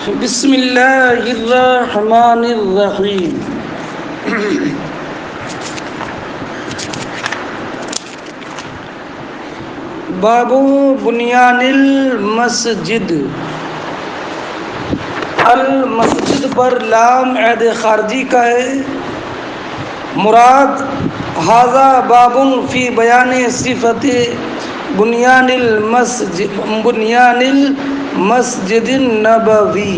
بسم اللہ الرحمن الرحیم۔ باب بنیان المسجد۔ المسجد پر لام عید خارجی کا ہے۔ مراد ھذا باب فی بیان صفت بنیان المسجد النبوی۔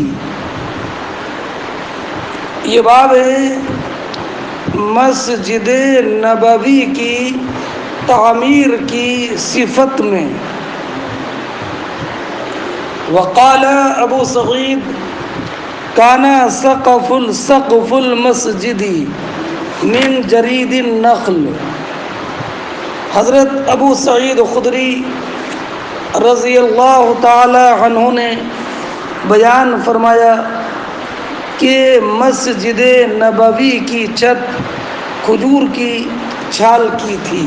یہ باب ہے مسجد نبوی کی تعمیر کی صفت میں۔ وقال ابو سعید کانا سقف المسجد من جرید النخل۔ حضرت ابو سعید خدری رضی اللہ تعالی عنہ نے بیان فرمایا کہ مسجد نبوی کی چھت کھجور کی چھال کی تھی۔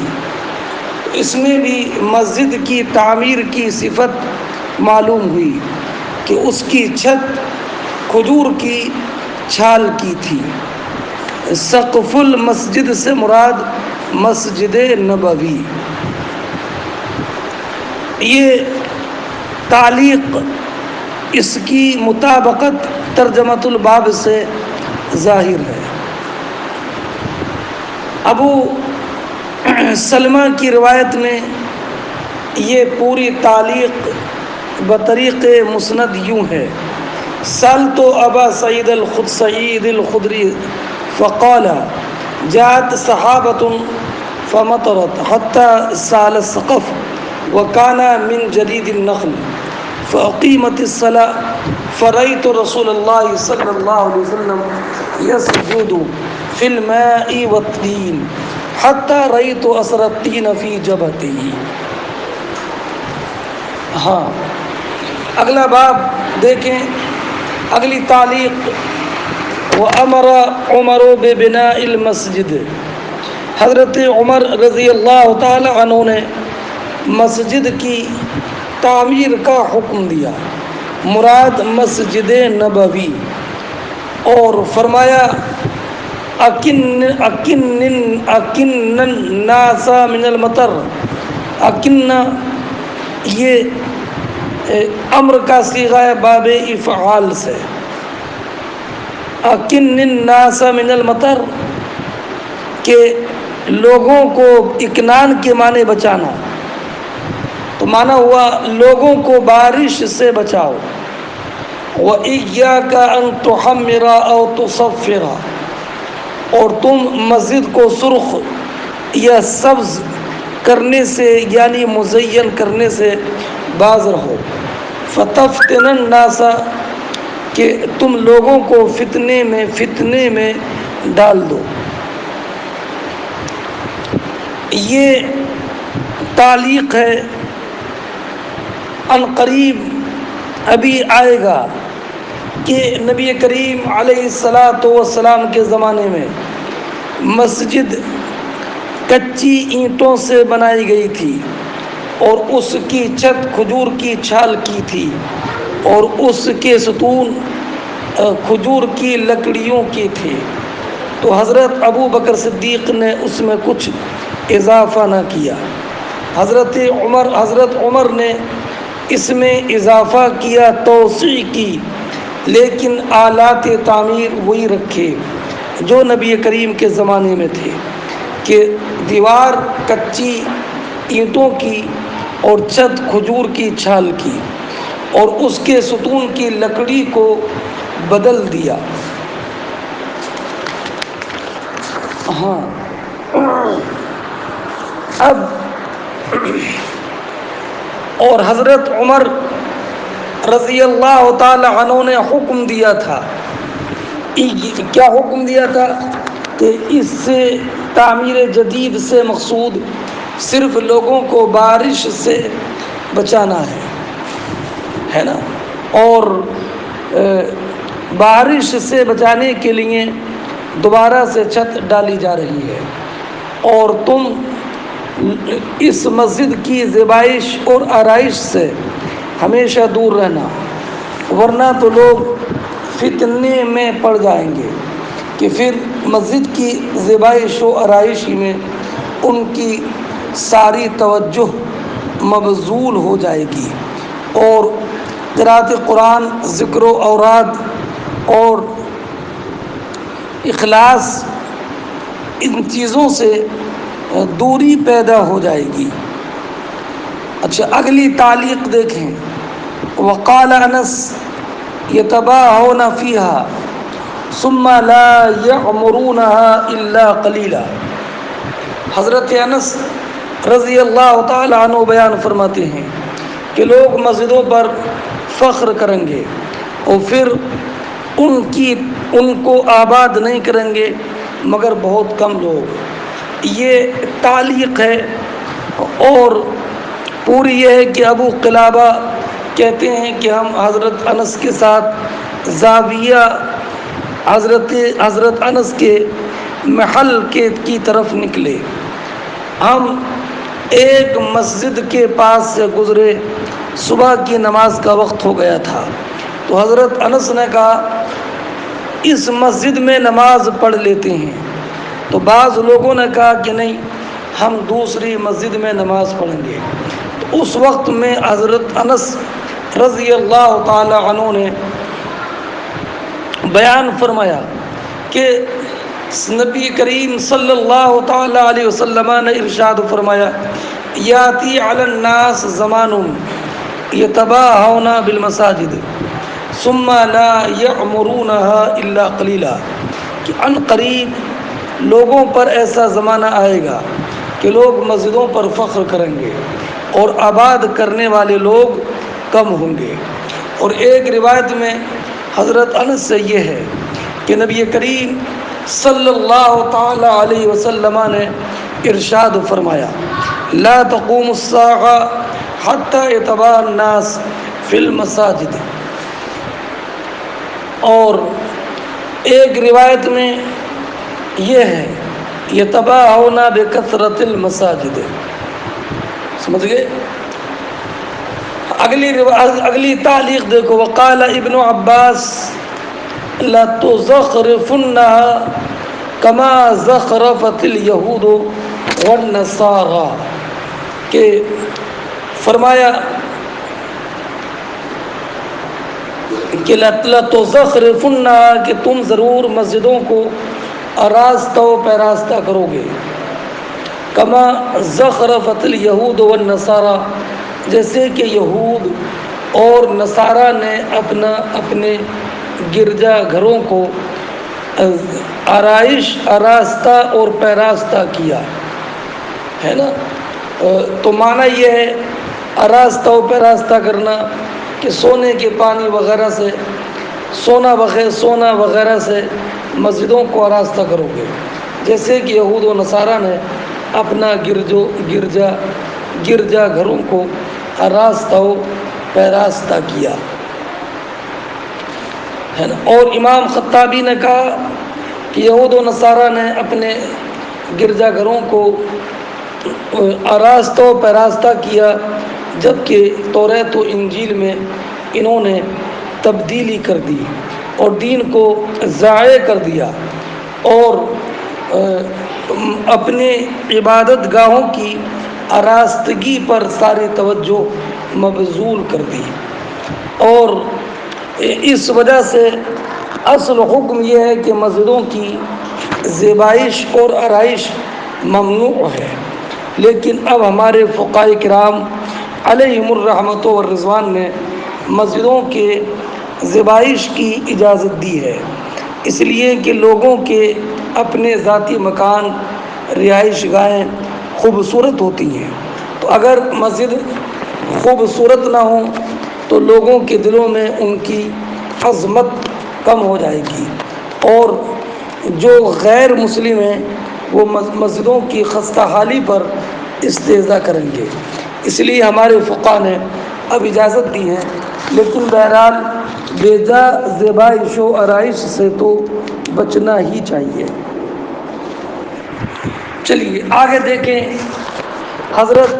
اس میں بھی مسجد کی تعمیر کی صفت معلوم ہوئی کہ اس کی چھت کھجور کی چھال کی تھی۔ سقف المسجد سے مراد مسجد نبوی۔ یہ تعلیق اس کی مطابقت ترجمۃ الباب سے ظاہر ہے۔ ابو سلمہ کی روایت میں یہ پوری تعلیق بطریق مسند یوں ہے: سألت ابا سعید الخدری فقال جاءت صحابة فمطرت حتى سال السقف وكان من جديد النخل فأقيمت الصلاة فرأيت رسول الله صلى الله عليه وسلم يسجد في الماء والطين حتى رأيت أثر الطين في جبهته۔ ہاں، اگلا باب دیکھیں، اگلی تعلیق: وَأَمَرَ عُمَرُ بِبِنَاءِ الْمَسْجِدِ۔ حضرت عمر رضی اللہ تعالی عنہ نے مسجد کی تعمیر کا حکم دیا، مراد مسجد نبوی، اور فرمایا اکن الناس من المطر۔ اکن یہ امر کا صیغہ ہے باب افعال سے۔ اکن الناس من المطر کہ لوگوں کو، اکنان کے معنی بچانا، تو معنی ہوا لوگوں کو بارش سے بچاؤ۔ وَإِيَّاكَ أَن تُحَمِّرَ أَوْ تُصَفِّرَ، اور تم مسجد کو سرخ یا سبز کرنے سے یعنی مزین کرنے سے باز رہو۔ فَتَفْتِنَ النَّاسَ کہ تم لوگوں کو فتنے میں ڈال دو۔ یہ تعلیق ہے، ان قریب ابھی آئے گا کہ نبی کریم علیہ السلام کے زمانے میں مسجد کچی اینٹوں سے بنائی گئی تھی اور اس کی چھت کھجور کی چھال کی تھی اور اس کے ستون کھجور کی لکڑیوں کی تھے۔ تو حضرت ابو بکر صدیق نے اس میں کچھ اضافہ نہ کیا۔ حضرت عمر نے اس میں اضافہ کیا، توسیع کی، لیکن آلات تعمیر وہی رکھے جو نبی کریم کے زمانے میں تھے کہ دیوار کچی اینٹوں کی اور چھت کھجور کی چھال کی اور اس کے ستون کی لکڑی کو بدل دیا۔ ہاں، اب اور حضرت عمر رضی اللہ تعالی عنہ نے حکم دیا تھا، کیا حکم دیا تھا؟ کہ اس سے تعمیر جدید سے مقصود صرف لوگوں کو بارش سے بچانا ہے نا، اور بارش سے بچانے کے لیے دوبارہ سے چھت ڈالی جا رہی ہے، اور تم اس مسجد کی زیبائش اور آرائش سے ہمیشہ دور رہنا، ورنہ تو لوگ فتنے میں پڑ جائیں گے کہ پھر مسجد کی زیبائش و آرائش میں ان کی ساری توجہ مبذول ہو جائے گی، اور قراءت قرآن، ذکر و اوراد اور اخلاص، ان چیزوں سے دوری پیدا ہو جائے گی۔ اچھا، اگلی تعلیق دیکھیں، وقال انس یتباہون فیہا ثم لا یعمرونها الا قلیلا۔ حضرت انس رضی اللہ تعالی عنہ بیان فرماتے ہیں کہ لوگ مسجدوں پر فخر کریں گے اور پھر ان کو آباد نہیں کریں گے مگر بہت کم لوگ۔ یہ تعلیق ہے، اور پوری یہ ہے کہ ابو قلابہ کہتے ہیں کہ ہم حضرت انس کے ساتھ زاویہ حضرت انس کے محل کی طرف نکلے۔ ہم ایک مسجد کے پاس سے گزرے، صبح کی نماز کا وقت ہو گیا تھا، تو حضرت انس نے کہا اس مسجد میں نماز پڑھ لیتے ہیں۔ تو بعض لوگوں نے کہا کہ نہیں، ہم دوسری مسجد میں نماز پڑھیں گے۔ تو اس وقت میں حضرت انس رضی اللہ تعالی عنہ نے بیان فرمایا کہ نبی کریم صلی اللہ تعالی علیہ وسلم نے ارشاد فرمایا، یاتی علی الناس زمان یتباہون بالمساجد ثم لا یعمرونها الا قلیلا، کہ ان قریب لوگوں پر ایسا زمانہ آئے گا کہ لوگ مسجدوں پر فخر کریں گے اور آباد کرنے والے لوگ کم ہوں گے۔ اور ایک روایت میں حضرت انس سے یہ ہے کہ نبی کریم صلی اللہ تعالی علیہ وسلم نے ارشاد فرمایا، لا تقوم الساعہ حتی یتباہ الناس فی المساجد۔ اور ایک روایت میں یہ ہے، یتباہون بکثرت المساجد۔ سمجھ گئے؟ اگلی تعلیق دیکھو، وقال ابن عباس لَتُزَخْرِفُنَّهَا كَمَا زَخْرَفَتِ الْيَهُودُ وَالنَّصَارَى، کہ فرمایا کہ لَتُزَخْرِفُنَّهَا، کہ تم ضرور مسجدوں کو آراستہ و پیراستہ کرو گے، کما زخرفت الیہود والنصارى، جیسے کہ یہود اور نصارہ نے اپنے گرجا گھروں کو آراستہ اور پیراستہ کیا ہے نا۔ تو معنی یہ ہے آراستہ و پیراستہ کرنا کہ سونے کے پانی وغیرہ سے، سونا وغیرہ سے مسجدوں کو آراستہ کرو گے، جیسے کہ یہود و نصارہ نے اپنا گرجا گھروں کو آراستہ و پیراستہ کیا ہے نا۔ اور امام خطابی نے کہا کہ یہود و نصارہ نے اپنے گرجا گھروں کو آراستہ و پیراستہ کیا، جبکہ توریت و انجیل میں انہوں نے تبدیلی کر دی اور دین کو ضائع کر دیا، اور اپنے عبادت گاہوں کی آراستگی پر ساری توجہ مبذول کر دی۔ اور اس وجہ سے اصل حکم یہ ہے کہ مسجدوں کی زیبائش اور آرائش ممنوع ہے، لیکن اب ہمارے فقہاء کرام علیہم الرحمۃ والرضوان نے مسجدوں کے زیبائش کی اجازت دی ہے، اس لیے کہ لوگوں کے اپنے ذاتی مکان، رہائش گاہیں خوبصورت ہوتی ہیں، تو اگر مسجد خوبصورت نہ ہو تو لوگوں کے دلوں میں ان کی عظمت کم ہو جائے گی، اور جو غیر مسلم ہیں وہ مسجدوں کی خستہ حالی پر استہزاء کریں گے۔ اس لیے ہمارے فقہاء نے اب اجازت دی ہے، لیکن بہرحال بیجا زیبائش و آرائش سے تو بچنا ہی چاہیے۔ چلیے آگے دیکھیں، حضرت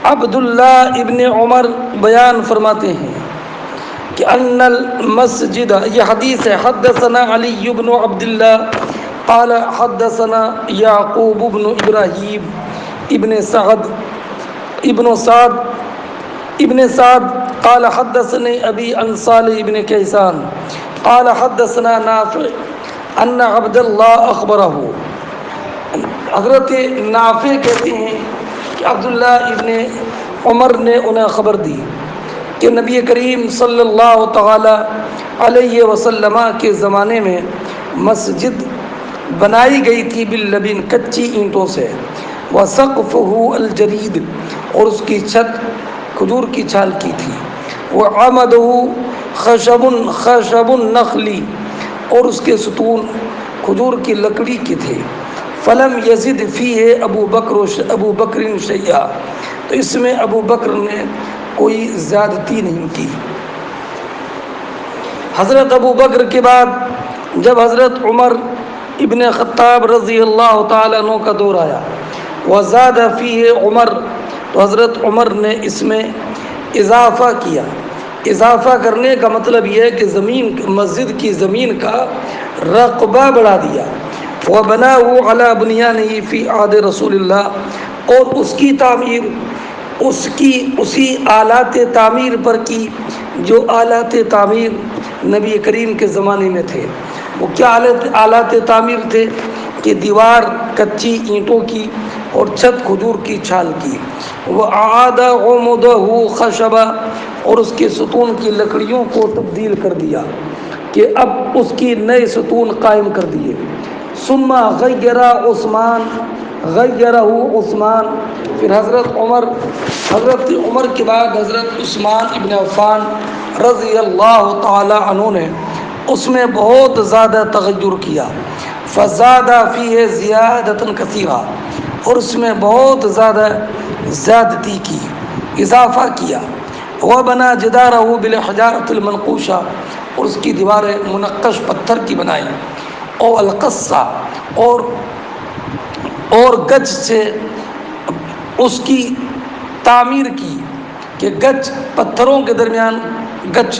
عبداللہ ابن عمر بیان فرماتے ہیں کہ ان المسجد، یہ حدیث ہے، حدثنا علی بن عبد اللہ قال حدثنا یعقوب بن ابراہیم ابن سعد قال حدثني ابی عن صالح ابن کیسان قال حدثنا نافع ان عبد اللہ اخبرہ، حضرت نافع کہتے ہیں کہ عبداللہ ابن عمر نے انہیں خبر دی کہ نبی کریم صلی اللہ تعالی علیہ وسلم کے زمانے میں مسجد بنائی گئی تھی باللبن، کچی اینٹوں سے، وسقفہ الجرید، اور اس کی چھت کھجور کی چھال کی تھی، وعمدہ خشب النخلی، اور اس کے ستون کھجور کی لکڑی کے تھے، فلم یزد فیہ ابو بکر شیئا، تو اس میں ابو بکر نے کوئی زیادتی نہیں کی۔ حضرت ابو بکر کے بعد جب حضرت عمر ابن خطاب رضی اللہ تعالیٰ عنہ کا دور آیا، وزاد فیہ عمر، تو حضرت عمر نے اس میں اضافہ کیا۔ اضافہ کرنے کا مطلب یہ ہے کہ مسجد کی زمین کا رقبہ بڑھا دیا، وَبَنَاهُ عَلَى بُنْيَانِهِ فِي عَهْدِ رسول اللہ، اور اس کی تعمیر اسی آلات تعمیر پر کی جو آلات تعمیر نبی کریم کے زمانے میں تھے۔ وہ کیا آلات تعمیر تھے کہ دیوار کچی اینٹوں کی اور چھت کھجور کی چھال کی، وَأَعَادَ عُمُدَهُ خَشَبًا، اور اس کے ستون کی لکڑیوں کو تبدیل کر دیا کہ اب اس کی نئے ستون قائم کر دیے۔ ثم غیرہ عثمان، پھر حضرت عمر کے بعد حضرت عثمان ابن عفان رضی اللہ تعالی عنہ نے اس میں بہت زیادہ تغیر کیا، فزاد فیہ زیادۃ کثیرہ، اور اس میں بہت زیادہ زیادتی کی، اضافہ کیا، وبنا جدارہ بالحجارۃ المنقوشہ، اور اس کی دیواریں منقش پتھر کی بنائی، اور القصہ، اور گچ سے اس کی تعمیر کی کہ گچ پتھروں کے درمیان گچ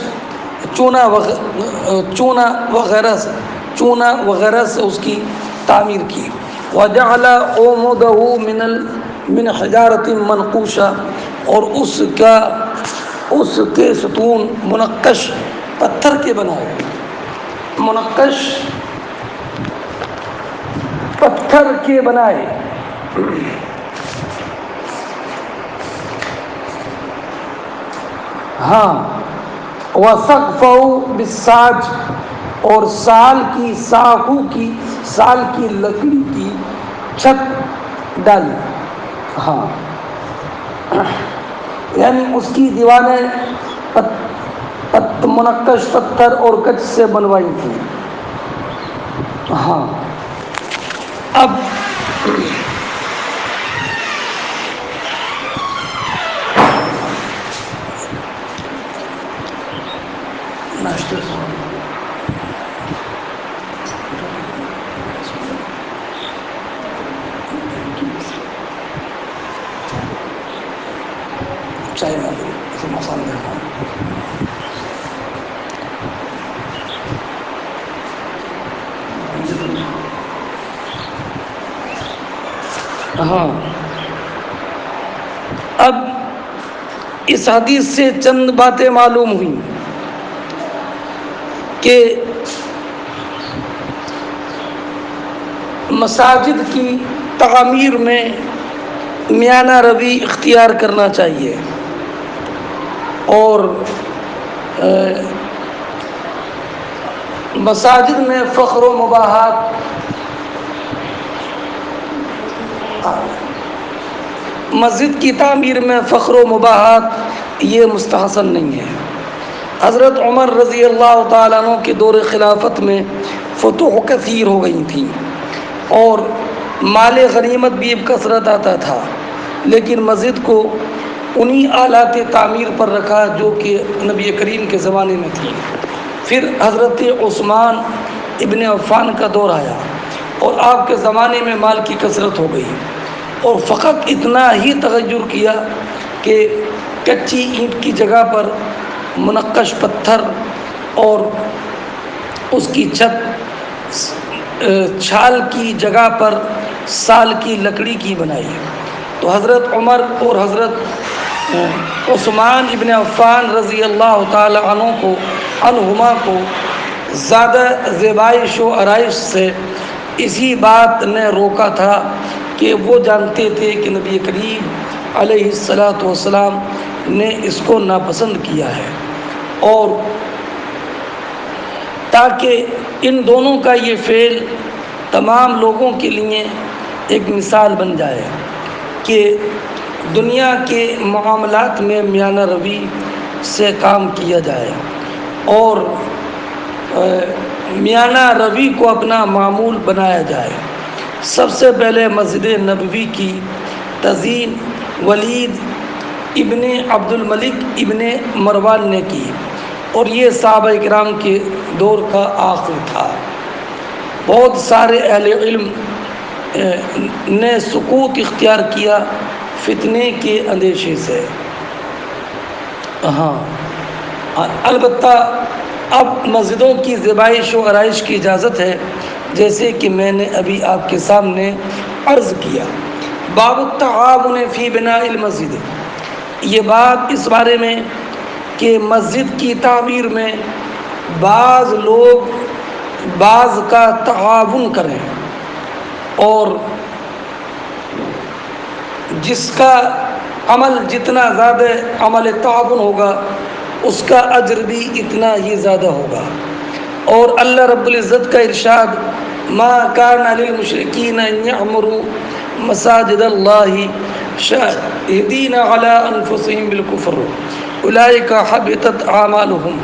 چونا وغیرہ سے اس کی تعمیر کی، وجعل عمودہ من حجارۃ منقوشہ، اور اس کے ستون منقش پتھر کے بنائے، منقش پتھر کے بنائے۔ ہاں، وَسَقْفَهُ بِالسَّاجِ، اور سال کی لکڑی کی چھت ڈالی۔ ہاں، یعنی اس کی دیواریں منقش پتھر اور گچ سے بنوائی تھی۔ ہاں، اب چائے نہ دے اسے مسان دے۔ ہاں، اب اس حدیث سے چند باتیں معلوم ہوئی کہ مساجد کی تعمیر میں میانہ روی اختیار کرنا چاہیے، اور مساجد میں فخر و مباحات، مسجد کی تعمیر میں فخر و مباحات یہ مستحسن نہیں ہے۔ حضرت عمر رضی اللہ تعالیٰ عنہ کے دور خلافت میں فتوح کثیر ہو گئی تھیں، اور مال غنیمت بھی بکثرت آتا تھا، لیکن مسجد کو انہی آلات تعمیر پر رکھا جو کہ نبی کریم کے زمانے میں تھی۔ پھر حضرت عثمان ابن عفان کا دور آیا، اور آپ کے زمانے میں مال کی کثرت ہو گئی، اور فقط اتنا ہی تغیر کیا کہ کچی اینٹ کی جگہ پر منقش پتھر اور اس کی چھت چھال کی جگہ پر سال کی لکڑی کی بنائی۔ تو حضرت عمر اور حضرت عثمان ابن عفان رضی اللہ تعالی عنہما کو زیادہ زیبائش و آرائش سے اسی بات نے روکا تھا کہ وہ جانتے تھے کہ نبی کریم علیہ الصلاۃ والسلام نے اس کو ناپسند کیا ہے، اور تاکہ ان دونوں کا یہ فعل تمام لوگوں کے لیے ایک مثال بن جائے کہ دنیا کے معاملات میں میانہ روی سے کام کیا جائے اور میانہ روی کو اپنا معمول بنایا جائے۔ سب سے پہلے مسجد نبوی کی تزئین ولید ابن عبد الملک ابن مروان نے کی، اور یہ صحابہ کرام کے دور کا آخر تھا۔ بہت سارے اہل علم نے سکوت اختیار کیا فتنے کے اندیشے سے۔ البتہ اب مسجدوں کی زیبائش و آرائش کی اجازت ہے، جیسے کہ میں نے ابھی آپ کے سامنے عرض کیا۔ باب التعاون فی بناء المسجد، یہ بات اس بارے میں کہ مسجد کی تعمیر میں بعض لوگ بعض کا تعاون کریں، اور جس کا عمل جتنا زیادہ عمل تعاون ہوگا اس کا اجر بھی اتنا ہی زیادہ ہوگا۔ اور اللہ رب العزت کا ارشاد، ما کان للمشرکین ان یعمروا مساجد اللہ شاہدین علی انفسہم بالکفر اولئک حبطت اعمالہم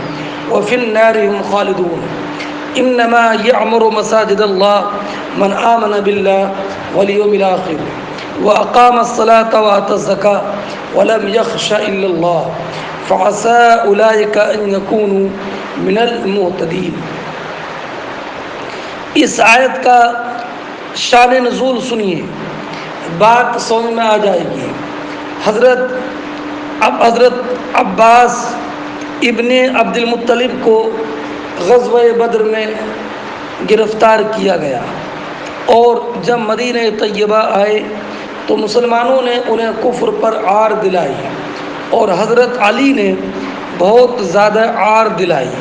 وفی النار هم خالدون انما یعمر مساجد اللہ من آمن باللہ والیوم الآخر واقام الصلاة وآتى الزکاة ولم یخش الا اللہ فعسى اولئک ان یکونوا من المہتدین۔ اس آیت کا شان نزول سنیے، بات سمجھ میں آ جائے گی۔ حضرت عباس ابن عبد المطلب کو غزوہ بدر میں گرفتار کیا گیا، اور جب مدینہ طیبہ آئے تو مسلمانوں نے انہیں کفر پر عار دلائی، اور حضرت علی نے بہت زیادہ عار دلائی۔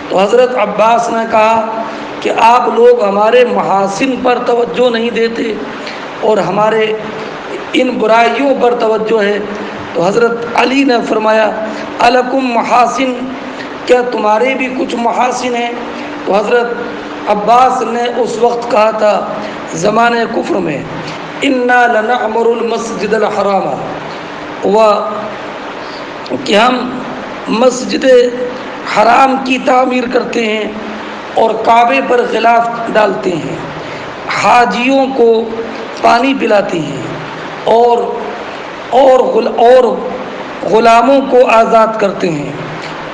تو حضرت عباس نے کہا کہ آپ لوگ ہمارے محاسن پر توجہ نہیں دیتے اور ہمارے ان برائیوں پر توجہ ہے۔ تو حضرت علی نے فرمایا، الکم محاسن، کیا تمہارے بھی کچھ محاسن ہیں؟ تو حضرت عباس نے اس وقت کہا تھا زمانہ کفر میں، انا لنعمر المسجد الحرام، کہ ہم مسجد حرام کی تعمیر کرتے ہیں اور کعبے پر غلاف ڈالتے ہیں، حاجیوں کو پانی پلاتے ہیں، اور غلاموں کو آزاد کرتے ہیں۔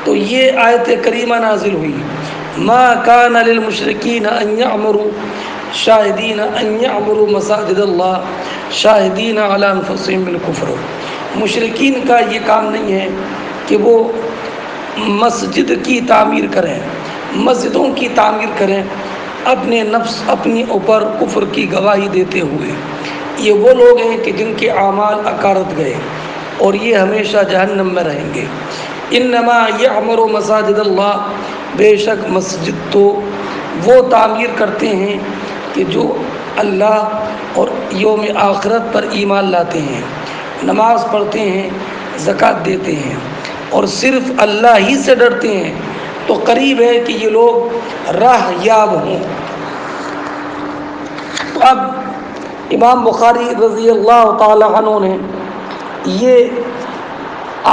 تو یہ آیت کریمہ نازل ہوئی، ما کان للمشرکین ان یعمروا شاہدین ان یعمروا مساجد اللہ شاہدین علی انفسہم بالکفر۔ مشرکین کا یہ کام نہیں ہے کہ وہ مسجد کی تعمیر کریں، مسجدوں کی تعمیر کریں اپنے نفس اپنی اوپر کفر کی گواہی دیتے ہوئے۔ یہ وہ لوگ ہیں کہ جن کے اعمال اکارت گئے اور یہ ہمیشہ جہنم میں رہیں گے۔ انما یعمر مساجد اللہ، بے شک مسجد تو وہ تعمیر کرتے ہیں کہ جو اللہ اور یوم آخرت پر ایمان لاتے ہیں، نماز پڑھتے ہیں، زکوٰۃ دیتے ہیں، اور صرف اللہ ہی سے ڈرتے ہیں، تو قریب ہے کہ یہ لوگ راہ یاب ہوں۔ اب امام بخاری رضی اللہ تعالی عنہ نے یہ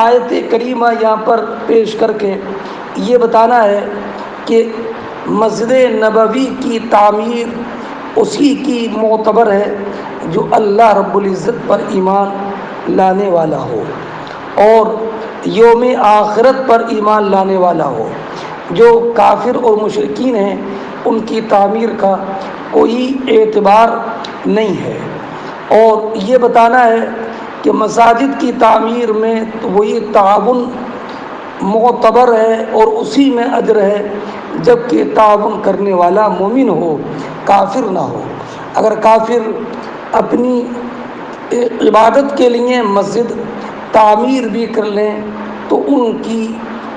آیت کریمہ یہاں پر پیش کر کے یہ بتانا ہے کہ مسجد نبوی کی تعمیر اسی کی معتبر ہے جو اللہ رب العزت پر ایمان لانے والا ہو اور یوم آخرت پر ایمان لانے والا ہو۔ جو کافر اور مشرکین ہیں ان کی تعمیر کا کوئی اعتبار نہیں ہے۔ اور یہ بتانا ہے کہ مساجد کی تعمیر میں وہی تعاون معتبر ہے اور اسی میں اجر ہے جبکہ تعاون کرنے والا مومن ہو، کافر نہ ہو۔ اگر کافر اپنی عبادت کے لیے مسجد تعمیر بھی کر لیں تو ان کی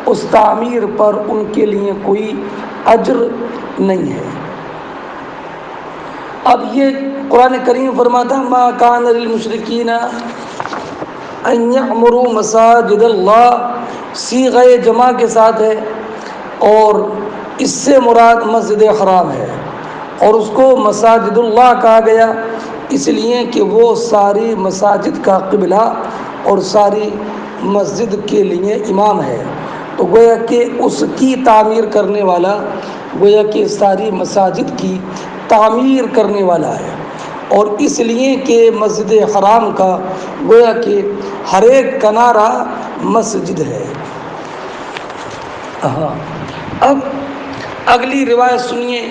اس تعمیر پر ان کے لیے کوئی اجر نہیں ہے۔ اب یہ قرآن کریم فرماتا ہے ما کان للمشرکین ان یعمروا مساجد اللہ، صیغہ جمع کے ساتھ ہے اور اس سے مراد مسجد حرام ہے، اور اس کو مساجد اللہ کہا گیا اس لیے کہ وہ ساری مساجد کا قبلہ اور ساری مسجد کے لیے امام ہے، تو گویا کہ اس کی تعمیر کرنے والا گویا کہ ساری مساجد کی تعمیر کرنے والا ہے، اور اس لیے کہ مسجد حرام کا گویا کہ ہر ایک کنارہ مسجد ہے۔ اب اگلی روایت سنیے،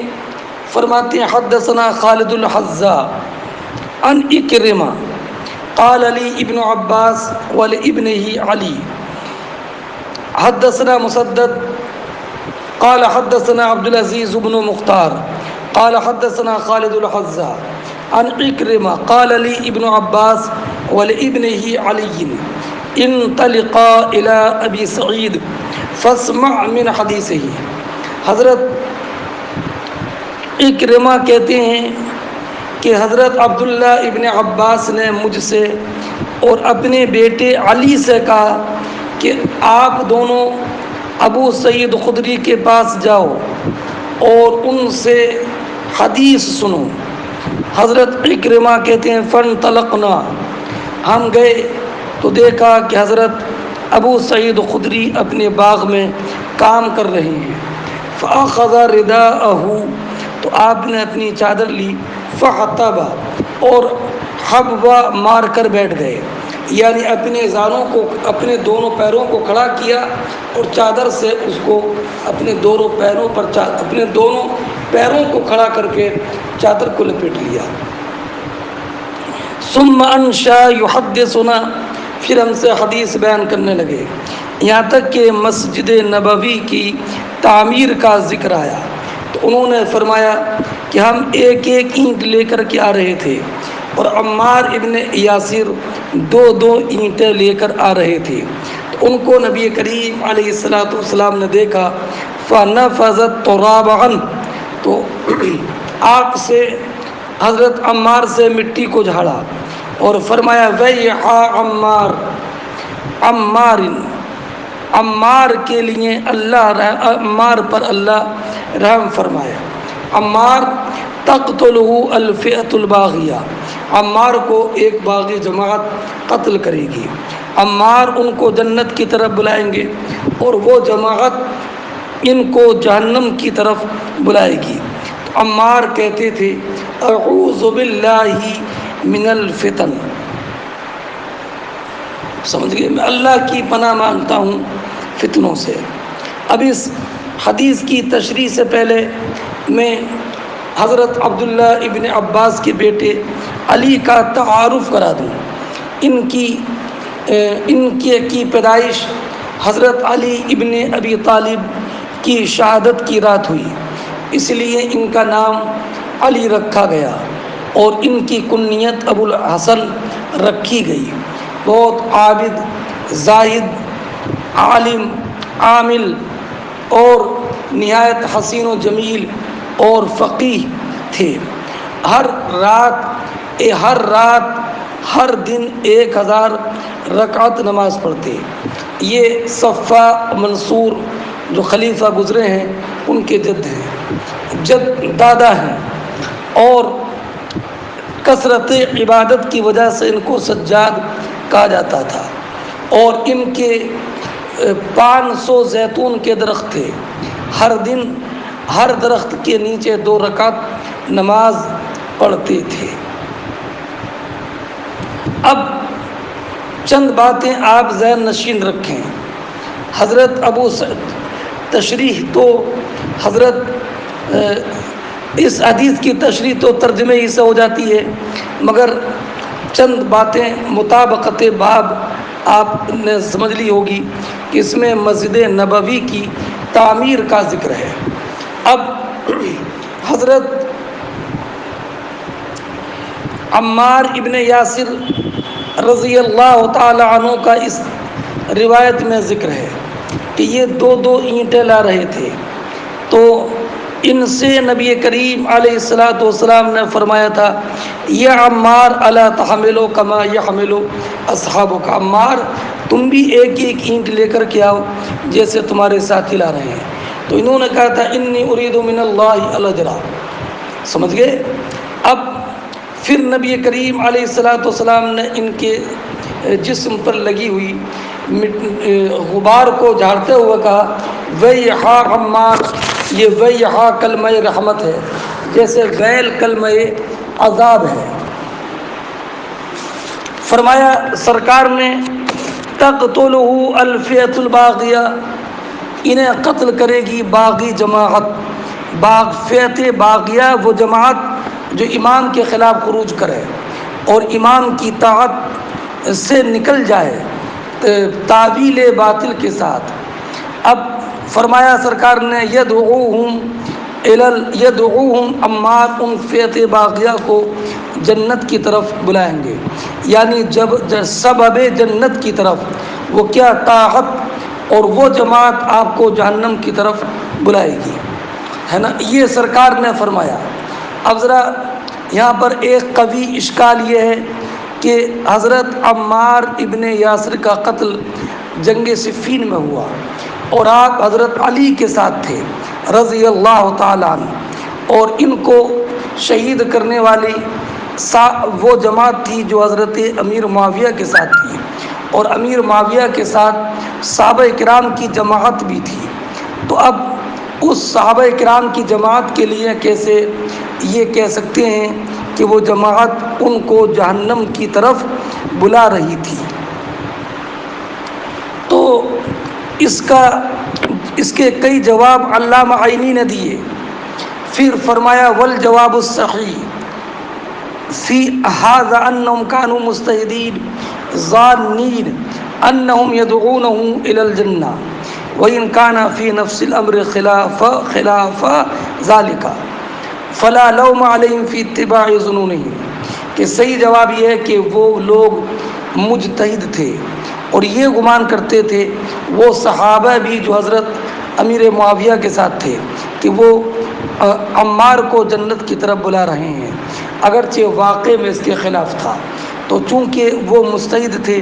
فرماتے ہیں حدثنا خالد الحذاء عن اکرمہ قال علی ابن عباس ولابنہ علی حدثنا مسدد قال حدثنا عبد العزيز بن مختار قال حدثنا خالد الحذاء عن اکرمہ قال لي ابن عباس ولابنہ علی انطلقا الى ابی سعید فاسمع من حدیثہ۔ حضرت اکرمہ کہتے ہیں کہ حضرت عبداللہ ابن عباس نے مجھ سے اور اپنے بیٹے علی سے کہا کہ آپ دونوں ابو سعید خدری کے پاس جاؤ اور ان سے حدیث سنو۔ حضرت اکرمہ کہتے ہیں فانطلقنا، ہم گئے تو دیکھا کہ حضرت ابو سعید خدری اپنے باغ میں کام کر رہے ہیں۔ فاخذ رداءہ، تو آپ نے اپنی چادر لی، فحتب، اور حبوا مار کر بیٹھ گئے، یعنی اپنے زانوں کو، اپنے دونوں پیروں کو کھڑا کیا اور چادر سے اس کو اپنے دونوں پیروں پر اپنے دونوں پیروں کو کھڑا کر کے چادر کو لپیٹ لیا۔ ثم انشا یحدثنا، پھر ہم سے حدیث بیان کرنے لگے، یہاں تک کہ مسجد نبوی کی تعمیر کا ذکر آیا تو انہوں نے فرمایا کہ ہم ایک ایک اینٹ لے کر کے آ رہے تھے اور عمار ابن یاسر دو دو اینٹیں لے کر آ رہے تھے، تو ان کو نبی کریم علیہ السلام نے دیکھا، فنفذت تراب عنہ، تو آگ سے حضرت عمار سے مٹی کو جھاڑا اور فرمایا ویحا عمار، عمار کے لیے اللہ عمار پر اللہ رحم فرمائے۔ عمار تقتلہ الفئۃ الباغیہ، عمار کو ایک باغی جماعت قتل کرے گی، عمار ان کو جنت کی طرف بلائیں گے اور وہ جماعت ان کو جہنم کی طرف بلائے گی۔ عمار کہتے تھے اعوذ باللہ من الفتن، سمجھ گئے، میں اللہ کی پناہ مانگتا ہوں فتنوں سے۔ اب اس حدیث کی تشریح سے پہلے میں حضرت عبداللہ ابن عباس کے بیٹے علی کا تعارف کرا دوں۔ ان کی پیدائش حضرت علی ابن ابی طالب کی شہادت کی رات ہوئی، اس لیے ان کا نام علی رکھا گیا اور ان کی کنیت ابو الحسن رکھی گئی۔ بہت عابد، زاہد، عالم، عامل اور نہایت حسین و جمیل اور فقیہ تھے۔ ہر رات ہر دن 1000 رکعت نماز پڑھتے۔ یہ صفہ منصور جو خلیفہ گزرے ہیں ان کے جد دادا ہیں، اور کثرت عبادت کی وجہ سے ان کو سجاد کہا جاتا تھا، اور ان کے 500 زیتون کے درخت تھے، ہر دن ہر درخت کے نیچے 2 رکعت نماز پڑھتے تھے۔ اب چند باتیں آپ ذہن نشین رکھیں۔ حضرت ابو تشریح تو حضرت اس حدیث کی تشریح تو ترجمے ہی سے ہو جاتی ہے، مگر چند باتیں مطابقت باب آپ نے سمجھ لی ہوگی کہ اس میں مسجد نبوی کی تعمیر کا ذکر ہے۔ اب حضرت عمار ابن یاسر رضی اللہ تعالی عنہ کا اس روایت میں ذکر ہے کہ یہ دو اینٹیں لا رہے تھے، تو ان سے نبی کریم علیہ الصلاۃ والسلام نے فرمایا تھا، یا عمار الا تحملو کما یحمل اصحابک، عمار تم بھی ایک ایک اینٹ لے کر کے آؤ جیسے تمہارے ساتھی لا رہے ہیں۔ تو انہوں نے کہا تھا انی ارید من اللہ الاجر، سمجھ گئے؟ اب پھر نبی کریم علیہ الصلاۃ والسلام نے ان کے جسم پر لگی ہوئی غبار کو جھاڑتے ہوئے کہا، ویحا عمار، یہ ویحا کلمہ رحمت ہے، جیسے ویل کلمہ عذاب ہے۔ فرمایا سرکار نے تقتلہ الفئۃ الباغیہ، انہیں قتل کرے گی باغی جماعت، فئۃ باغیہ وہ جماعت جو امام کے خلاف خروج کرے اور امام کی طاعت سے نکل جائے تعویل باطل کے ساتھ۔ اب فرمایا سرکار نے یدعوہم عمار ان فئۃ باغیہ کو جنت کی طرف بلائیں گے، یعنی جب سبب جنت کی طرف، وہ کیا؟ طاعت، اور وہ جماعت آپ کو جہنم کی طرف بلائے گی، ہے نا؟ یہ سرکار نے فرمایا۔ اب ذرا یہاں پر ایک قوی اشکال یہ ہے کہ حضرت عمار ابن یاسر کا قتل جنگ صفین میں ہوا اور آپ حضرت علی کے ساتھ تھے رضی اللہ تعالیٰ عنہ، اور ان کو شہید کرنے والی وہ جماعت تھی جو حضرت امیر معاویہ کے ساتھ تھی، اور امیر معاویہ کے ساتھ صحابہ کرام کی جماعت بھی تھی۔ تو اب اس صحابہ کرام کی جماعت کے لیے کیسے یہ کہہ سکتے ہیں کہ وہ جماعت ان کو جہنم کی طرف بلا رہی تھی؟ تو اس کے کئی جواب علامہ عینی نے دیے۔ پھر فرمایا والجواب الصحیح فی ھذا انہم کانوا مستہدین ظانین انہم یدعونہ الی الجنہ وَإِنْ كَانَ فِي نَفْسِ الْأَمْرِ خِلَافَ ذَلِكَ فَلَا لَوْمَ عَلَيْهِمْ فِي اتِّبَاعِ ظُنُونِهِمْ، کہ صحیح جواب یہ ہے کہ وہ لوگ مجتہد تھے اور یہ گمان کرتے تھے، وہ صحابہ بھی جو حضرت امیر معاویہ کے ساتھ تھے، کہ وہ عمار کو جنت کی طرف بلا رہے ہیں، اگرچہ واقع میں اس کے خلاف تھا۔ تو چونکہ وہ مجتہد تھے،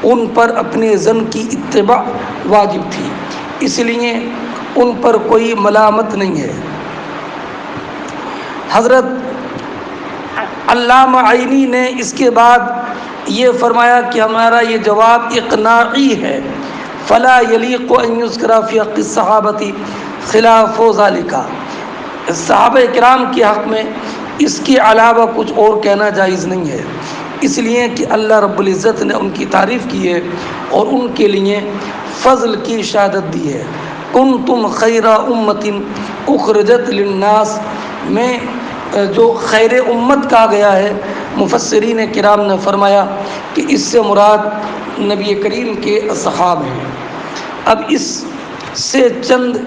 ان پر اپنے ظن کی اتباع واجب تھی، اس لیے ان پر کوئی ملامت نہیں ہے۔ حضرت علامہ عینی نے اس کے بعد یہ فرمایا کہ ہمارا یہ جواب اقناعی ہے، فلا یلیق ان یذکر فی حق الصحابۃ خلاف ذلک، صحابہ کرام کے حق میں اس کے علاوہ کچھ اور کہنا جائز نہیں ہے، اس لیے کہ اللہ رب العزت نے ان کی تعریف کی ہے اور ان کے لیے فضل کی شہادت دی ہے۔ کنتم خیر امت اخرجت للناس میں جو خیر امت کہا گیا ہے، مفسرین کرام نے فرمایا کہ اس سے مراد نبی کریم کے اصحاب ہیں۔ اب اس سے چند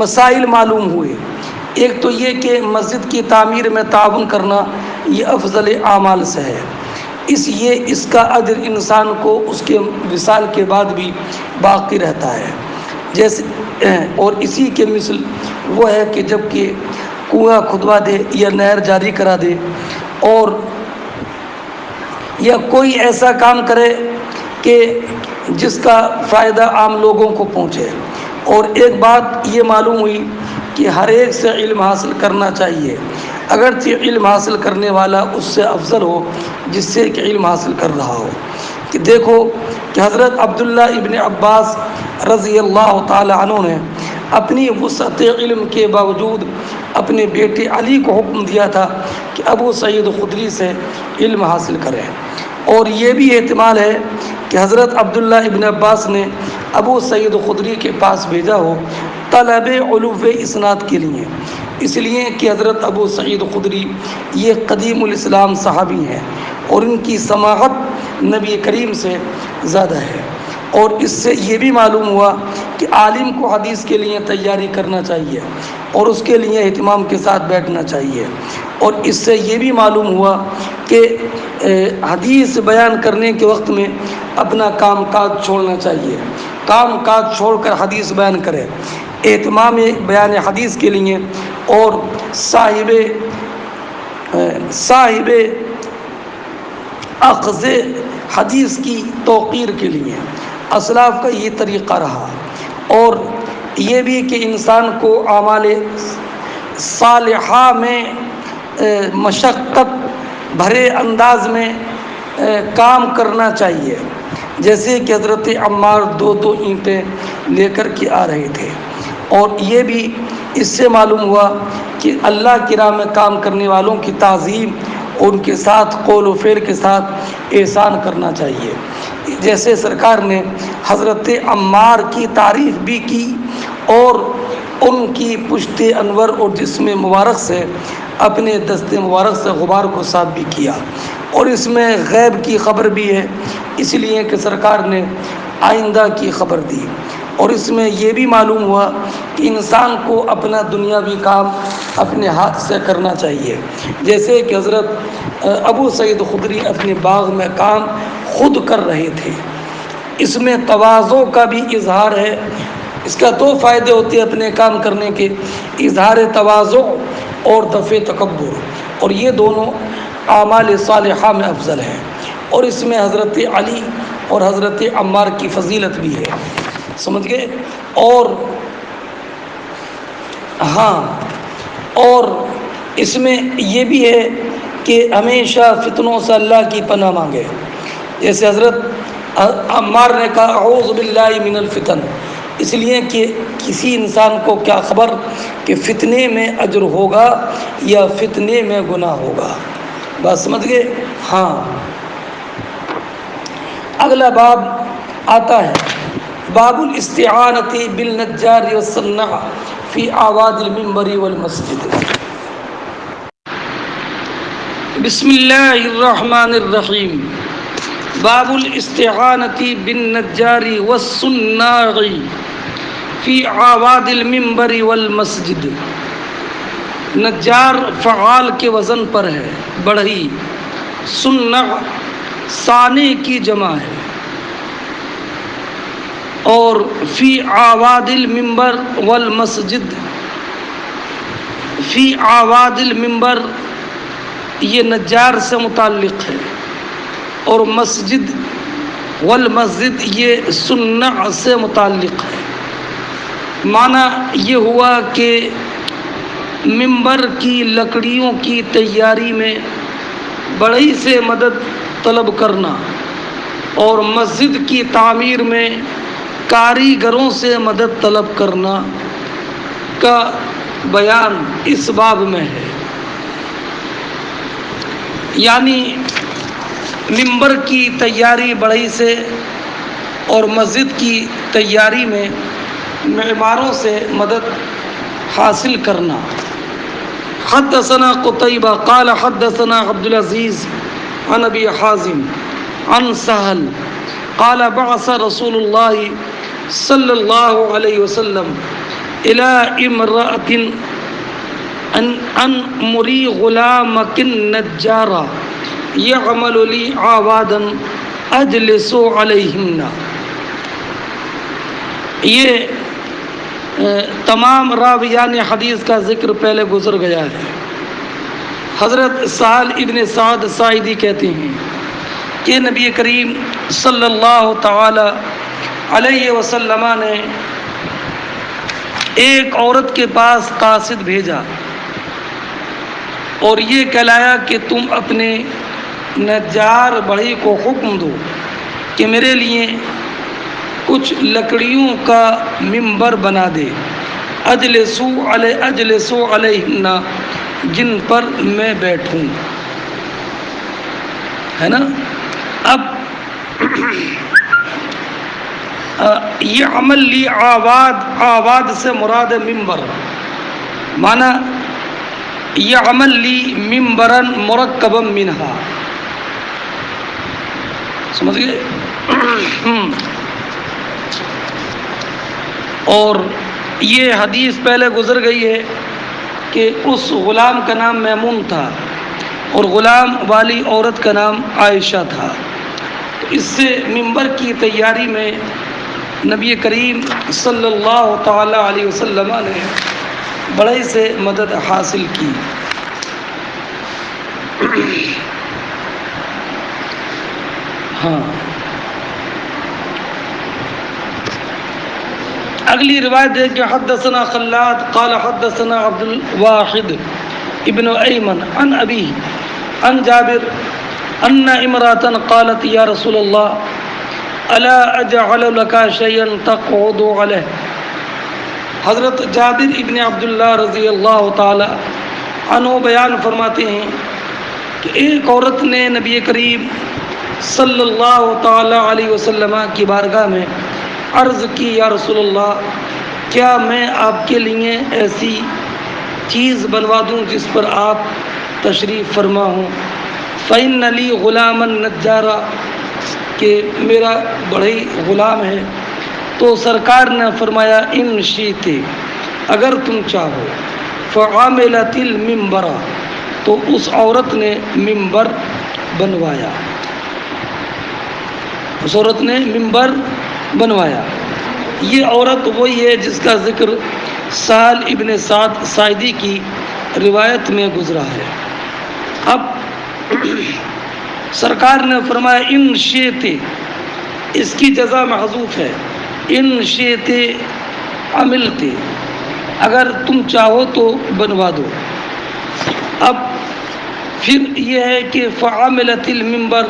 مسائل معلوم ہوئے۔ ایک تو یہ کہ مسجد کی تعمیر میں تعاون کرنا یہ افضل اعمال سے ہے، اس کا اجر انسان کو اس کے وصال کے بعد بھی باقی رہتا ہے، جیسے اور اسی کے مثل وہ ہے کہ جب کہ کنواں کھدوا دے یا نہر جاری کرا دے اور یا کوئی ایسا کام کرے کہ جس کا فائدہ عام لوگوں کو پہنچے۔ اور ایک بات یہ معلوم ہوئی کہ ہر ایک سے علم حاصل کرنا چاہیے، اگرچہ علم حاصل کرنے والا اس سے افضل ہو جس سے کہ علم حاصل کر رہا ہو۔ کہ دیکھو کہ حضرت عبداللہ ابن عباس رضی اللہ تعالی عنہ نے اپنی وسعت علم کے باوجود اپنے بیٹے علی کو حکم دیا تھا کہ ابو سعید خدری سے علم حاصل کریں، اور یہ بھی احتمال ہے کہ حضرت عبداللہ ابن عباس نے ابو سعید خدری کے پاس بھیجا ہو طلب علو اسناد کے لیے، اس لیے کہ حضرت ابو سعید خدری یہ قدیم الاسلام صحابی ہیں اور ان کی سماعت نبی کریم سے زیادہ ہے۔ اور اس سے یہ بھی معلوم ہوا کہ عالم کو حدیث کے لیے تیاری کرنا چاہیے اور اس کے لیے اہتمام کے ساتھ بیٹھنا چاہیے۔ اور اس سے یہ بھی معلوم ہوا کہ حدیث بیان کرنے کے وقت میں اپنا کام کاج چھوڑنا چاہیے، کام کاج چھوڑ کر حدیث بیان کرے، اہتمام بیان حدیث کے لیے اور صاحب اخذ حدیث کی توقیر کے لیے اسلاف کا یہ طریقہ رہا۔ اور یہ بھی کہ انسان کو اعمال صالحہ میں مشقت بھرے انداز میں کام کرنا چاہیے، جیسے کہ حضرت عمار دو اینٹیں لے کر کے آ رہے تھے۔ اور یہ بھی اس سے معلوم ہوا کہ اللہ کی راہ میں کام کرنے والوں کی تعظیم، ان کے ساتھ قول و فعل کے ساتھ احسان کرنا چاہیے، جیسے سرکار نے حضرت عمار کی تعریف بھی کی اور ان کی پشت انور اور جسم مبارک سے اپنے دست مبارک سے غبار کو صاف بھی کیا۔ اور اس میں غیب کی خبر بھی ہے، اس لیے کہ سرکار نے آئندہ کی خبر دی۔ اور اس میں یہ بھی معلوم ہوا کہ انسان کو اپنا دنیاوی کام اپنے ہاتھ سے کرنا چاہیے، جیسے کہ حضرت ابو سعید خدری اپنے باغ میں کام خود کر رہے تھے۔ اس میں تواضع کا بھی اظہار ہے۔ اس کا دو فائدے ہوتے ہیں اپنے کام کرنے کے، اظہار تواضع اور دفع تکبر، اور یہ دونوں اعمال صالحہ میں افضل ہیں۔ اور اس میں حضرت علی اور حضرت عمار کی فضیلت بھی ہے، سمجھ گئے۔ اور ہاں، اور اس میں یہ بھی ہے کہ ہمیشہ فتنوں سے اللہ کی پناہ مانگے، جیسے حضرت عمار نے کہا اعوذ باللہ من الفتن، اس لیے کہ کسی انسان کو کیا خبر کہ فتنے میں اجر ہوگا یا فتنے میں گناہ ہوگا، بات سمجھ گئے۔ ہاں، اگلا باب آتا ہے باب الاستعانۃ بالنجار والصناع فی اعواد المنبر والمسجد۔ بسم اللہ الرحمن الرحیم۔ باب الاستعانۃ بالنجار والصناع فی اعواد المنبر والمسجد۔ نجار فعال کے وزن پر ہے، بڑھئی، صنع صانع کی جمع ہے، اور فی اعواد المنبر والمسجد، فی اعواد المنبر یہ نجار سے متعلق ہے، اور مسجد والمسجد یہ صنع سے متعلق ہے۔ معنی یہ ہوا کہ منبر کی لکڑیوں کی تیاری میں بڑھئی سے مدد طلب کرنا اور مسجد کی تعمیر میں کاریگروں سے مدد طلب کرنا کا بیان اس باب میں ہے۔ یعنی منبر کی تیاری بڑھئی سے اور مسجد کی تیاری میں معماروں سے مدد حاصل کرنا۔ حدثنا قتيبة قال حدثنا عبد العزيز عن ابي حازم عن سهل قال بعث رسول الله صلى الله عليه وسلم الى امرأة ان مري غلامك النجار يعمل لي عوادا اجلس عليهن۔ یہ تمام راویان حدیث کا ذکر پہلے گزر گیا ہے۔ حضرت سہل ابن سعد ساعدی کہتے ہیں کہ نبی کریم صلی اللہ تعالی علیہ وسلم نے ایک عورت کے پاس قاصد بھیجا اور یہ کہلایا کہ تم اپنے نجار بڑھئی کو حکم دو کہ میرے لیے کچھ لکڑیوں کا منبر بنا دے، اجلسو علیہن، جن پر میں بیٹھوں، ہے نا۔ اب یہ عمل لی آواد سے مراد منبر، معنی یہ عمل لی منبرن مرکبا منہا، سمجھ گئے؟ اور یہ حدیث پہلے گزر گئی ہے کہ اس غلام کا نام میمون تھا اور غلام والی عورت کا نام عائشہ تھا. تو اس سے منبر کی تیاری میں نبی کریم صلی اللہ تعالی علیہ وسلم نے بڑے سے مدد حاصل کی. ہاں، اگلی روایت ہے کہ حدثنا خلاد قال حدثنا عبد الواحد ابن ایمن عن ابی عن جابر ان امرأة قالت یا رسول اللہ الا اجعل لك شيئا تقعد علیہ. حضرت جابر ابن عبداللہ رضی اللہ تعالی عنہ بیان فرماتے ہیں کہ ایک عورت نے نبی کریم صلی اللہ تعالی علیہ وسلم کی بارگاہ میں عرض کی، یا رسول اللہ کیا میں آپ کے لیے ایسی چیز بنوا دوں جس پر آپ تشریف فرما ہوں؟ فَإِنَّ لِي غُلَامًا نَجَّارًا، کہ میرا بڑھئی غلام ہے. تو سرکار نے فرمایا ان شئت، اگر تم چاہو. فعاملت المنبر، تو اس عورت نے منبر بنوایا. اس عورت نے منبر بنوایا. یہ عورت وہی ہے جس کا ذکر سہل ابن سعد ساعدی کی روایت میں گزرا ہے. اب سرکار نے فرمایا ان شئت، اس کی جزا محذوف ہے. ان شئت عملت، اگر تم چاہو تو بنوا دو. اب پھر یہ ہے کہ فعاملت المنبر،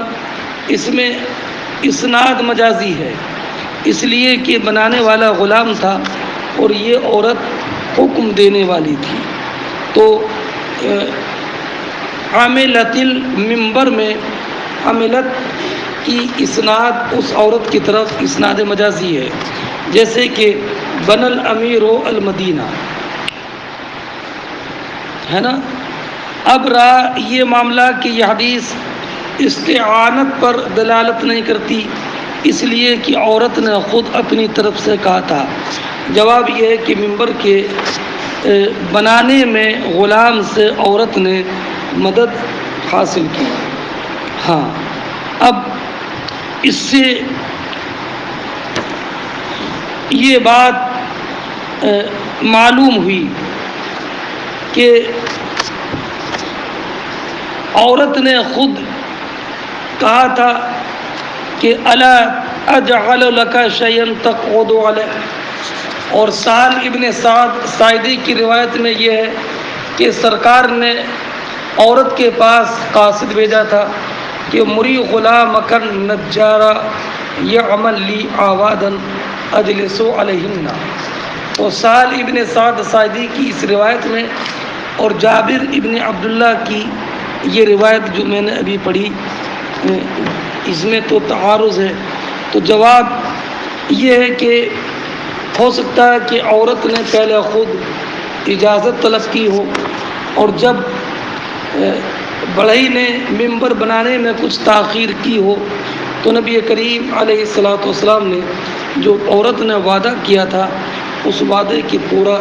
اس میں اسناد مجازی ہے، اس لیے کہ بنانے والا غلام تھا اور یہ عورت حکم دینے والی تھی. تو عاملت المنبر میں عاملت کی اسناد اس عورت کی طرف اسناد مجازی ہے، جیسے کہ بن الامیر المدینہ ہے نا. اب رہا یہ معاملہ کہ یہ حدیث استعانت پر دلالت نہیں کرتی، اس لیے کہ عورت نے خود اپنی طرف سے کہا تھا. جواب یہ ہے کہ منبر کے بنانے میں غلام سے عورت نے مدد حاصل کی. ہاں، اب اس سے یہ بات معلوم ہوئی کہ عورت نے خود کہا تھا کہ الا اجعل لك شيئا تقعد علیہ. اور سہل ابن سعد ساعدی کی روایت میں یہ ہے کہ سرکار نے عورت کے پاس قاصد بھیجا تھا کہ مری غلامک النجار یعمل لی عوادا اجلس علیہن. تو سہل ابن سعد ساعدی کی اس روایت میں اور جابر ابن عبداللہ کی یہ روایت جو میں نے ابھی پڑھی، اس میں تو تعارض ہے. تو جواب یہ ہے کہ ہو سکتا ہے کہ عورت نے پہلے خود اجازت طلب کی ہو، اور جب بڑھئی نے منبر بنانے میں کچھ تاخیر کی ہو تو نبی کریم علیہ الصلوۃ والسلام نے جو عورت نے وعدہ کیا تھا اس وعدے کی پورا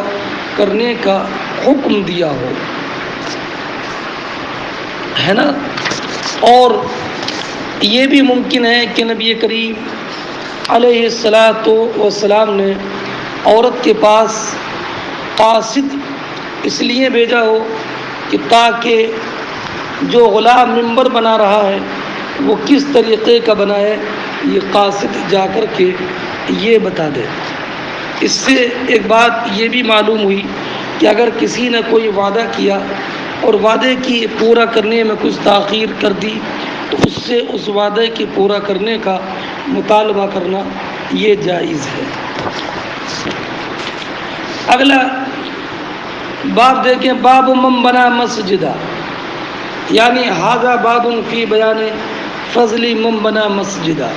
کرنے کا حکم دیا ہو، ہے نا. اور یہ بھی ممکن ہے کہ نبی کریم علیہ الصلوۃ والسلام نے عورت کے پاس قاصد اس لیے بھیجا ہو کہ تاکہ جو غلام منبر بنا رہا ہے وہ کس طریقے کا بنائے، یہ قاصد جا کر کے یہ بتا دے. اس سے ایک بات یہ بھی معلوم ہوئی کہ اگر کسی نے کوئی وعدہ کیا اور وعدے کی پورا کرنے میں کچھ تاخیر کر دی تو اس سے اس وعدے کی پورا کرنے کا مطالبہ کرنا یہ جائز ہے. اگلا باب دیکھیں، باب من بنا مسجدہ، یعنی ھذا باب فی بیان فضل من بنا مسجدہ.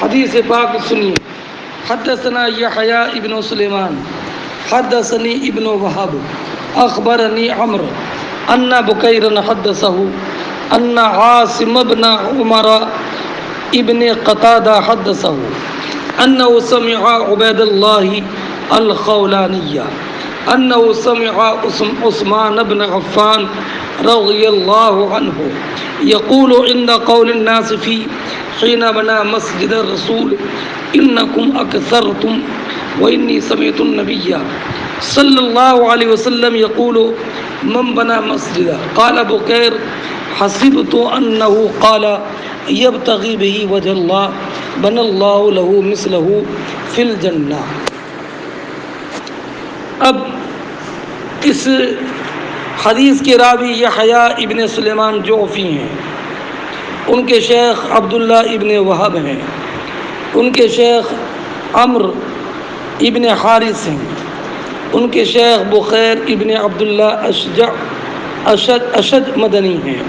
حدیث پاک سنیے. حدثنا یحییٰ ابن سلیمان حدثنی ابن وہب اخبرنی عمرو ان بکیرا حدثہ ان عاصم بن عمر ابن قتادہ حدثہ انه سمع عبید اللہ الخولانی انه سمع عثمان بن عفان رضی اللہ عنہ یقول عند قول الناس فی حين بنى مسجد الرسول انکم اکثرتم وانی سمعت النبی صلی اللہ علیہ وسلم یقول من بنى مسجدا قال بکیر حسبت انه قال یبتغی به وجه اللہ بنى اللہ له مثله فی الجنہ۔ اب اس حدیث کے راوی یحییٰ ابن سلیمان جعفی ہیں، ان کے شیخ عبداللہ ابن وہب ہیں، ان کے شیخ عمرو ابن حارث ہیں، ان کے شیخ بخیر ابن عبداللہ اشج مدنی ہیں،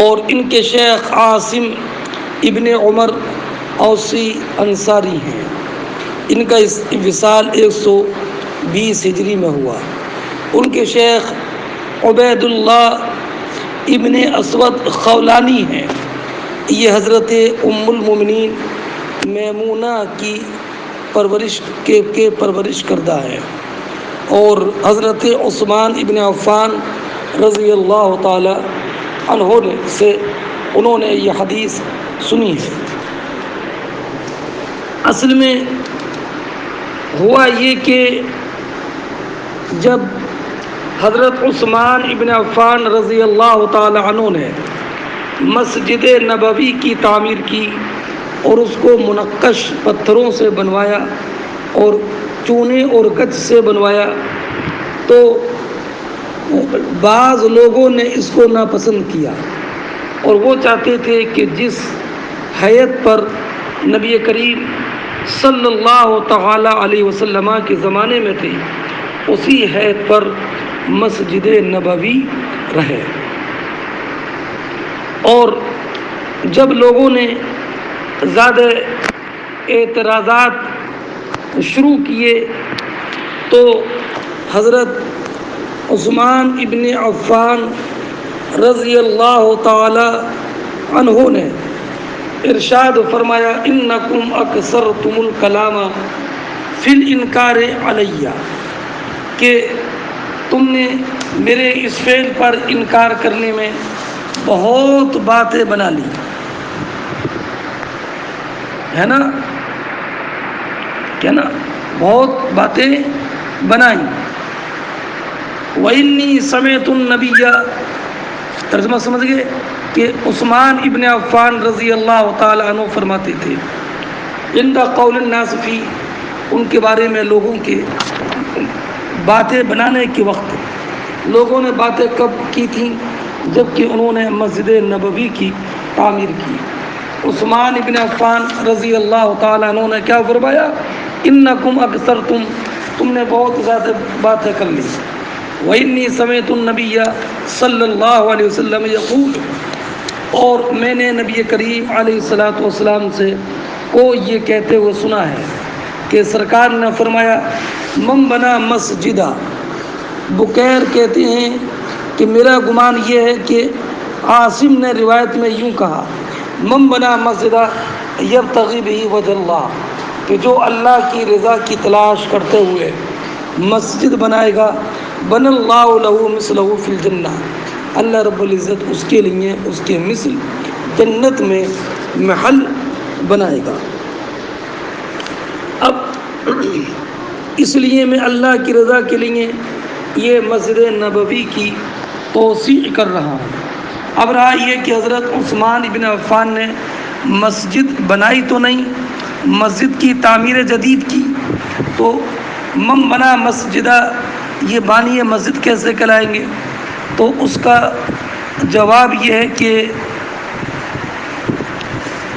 اور ان کے شیخ عاصم ابن عمر اوسی انصاری ہیں۔ ان کا وصال 120 ہجری میں ہوا۔ ان کے شیخ عبید اللہ ابن اسود خولانی ہیں، یہ حضرت ام المومنین میمونہ کی پرورش کردہ ہے، اور حضرت عثمان ابن عفان رضی اللہ تعالی عنہ سے انہوں نے یہ حدیث سنی ہے۔ اصل میں ہوا یہ کہ جب حضرت عثمان ابن عفان رضی اللہ تعالی عنہ نے مسجد نبوی کی تعمیر کی اور اس کو منقش پتھروں سے بنوایا اور چونے اور گچ سے بنوایا، تو بعض لوگوں نے اس کو ناپسند کیا اور وہ چاہتے تھے کہ جس حیت پر نبی کریم صلی اللہ تعالی علیہ وسلم کے زمانے میں تھے اسی حیت پر مسجد نبوی رہے۔ اور جب لوگوں نے زیادہ اعتراضات شروع کیے تو حضرت عثمان ابن عفان رضی اللہ تعالی عنہ نے ارشاد فرمایا انکم اکثرتم الکلام فی الانکار علیہ، کہ تم نے میرے اس فعل پر انکار کرنے میں بہت باتیں بنا لی، ہے نا، کیا نا، بہت باتیں بنائیں۔ وَإِنِّي سَمِعْتُ النَّبِيَّ، ترجمہ سمجھ گئے کہ عثمان ابن عفان رضی اللہ تعالی عنہ فرماتے تھے عند قول الناس فی، ان کے بارے میں لوگوں کے باتیں بنانے کے وقت، لوگوں نے باتیں کب کی تھیں؟ جب کہ انہوں نے مسجد نبوی کی تعمیر کی۔ عثمان ابن عفان رضی اللہ تعالیٰ عنہ نے کیا فرمایا؟ انکم اکثرتم، تم نے بہت زیادہ باتیں کر لی۔ وانی سمعت النبی صلی اللہ علیہ وسلم یقول، اور میں نے نبی کریم علیہ الصلاۃ والسلام سے کو یہ کہتے ہوئے سنا ہے کہ سرکار نے فرمایا من بنا مسجدہ، بکیر کہتے ہیں کہ میرا گمان یہ ہے کہ عاصم نے روایت میں یوں کہا من بنا مسجدہ یبتغی بہ وجہ اللہ، کہ جو اللہ کی رضا کی تلاش کرتے ہوئے مسجد بنائے گا بن اللہ لہ مثلہ فی الجنہ، اللہ رب العزت اس کے لیے اس کے مثل جنت میں محل بنائے گا۔ اب اس لیے میں اللہ کی رضا کے لیے یہ مسجد نبوی کی توسیع کر رہا ہوں۔ اب رہا یہ کہ حضرت عثمان ابن عفان نے مسجد بنائی تو نہیں، مسجد کی تعمیر جدید کی، تو من بنا مسجدہ، یہ بانی مسجد کیسے کہلائیں گے؟ تو اس کا جواب یہ ہے کہ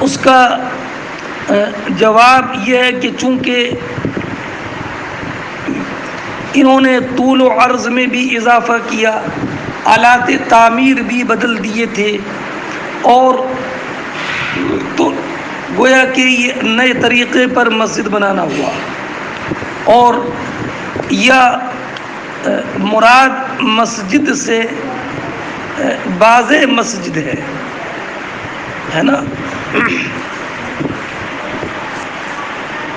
اس کا جواب یہ ہے کہ چونکہ انہوں نے طول و عرض میں بھی اضافہ کیا، آلات تعمیر بھی بدل دیے تھے، اور تو گویا کہ یہ نئے طریقے پر مسجد بنانا ہوا، اور یا مراد مسجد سے باز مسجد ہے نا،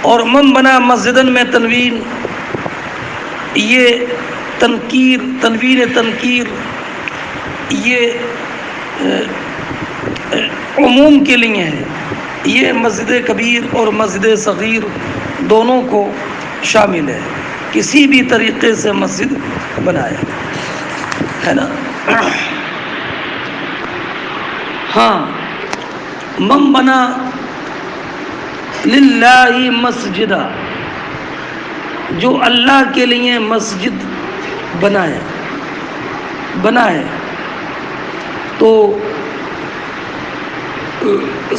اور من بنا مسجدن میں تنوین، یہ تنکیر، تنوین تنکیر، یہ عموم کے لیے ہے، یہ مسجد کبیر اور مسجد صغیر دونوں کو شامل ہے، کسی بھی طریقے سے مسجد بنائے، ہے نا۔ ہاں، من بنا للہ مسجدہ، جو اللہ کے لیے مسجد بنائے تو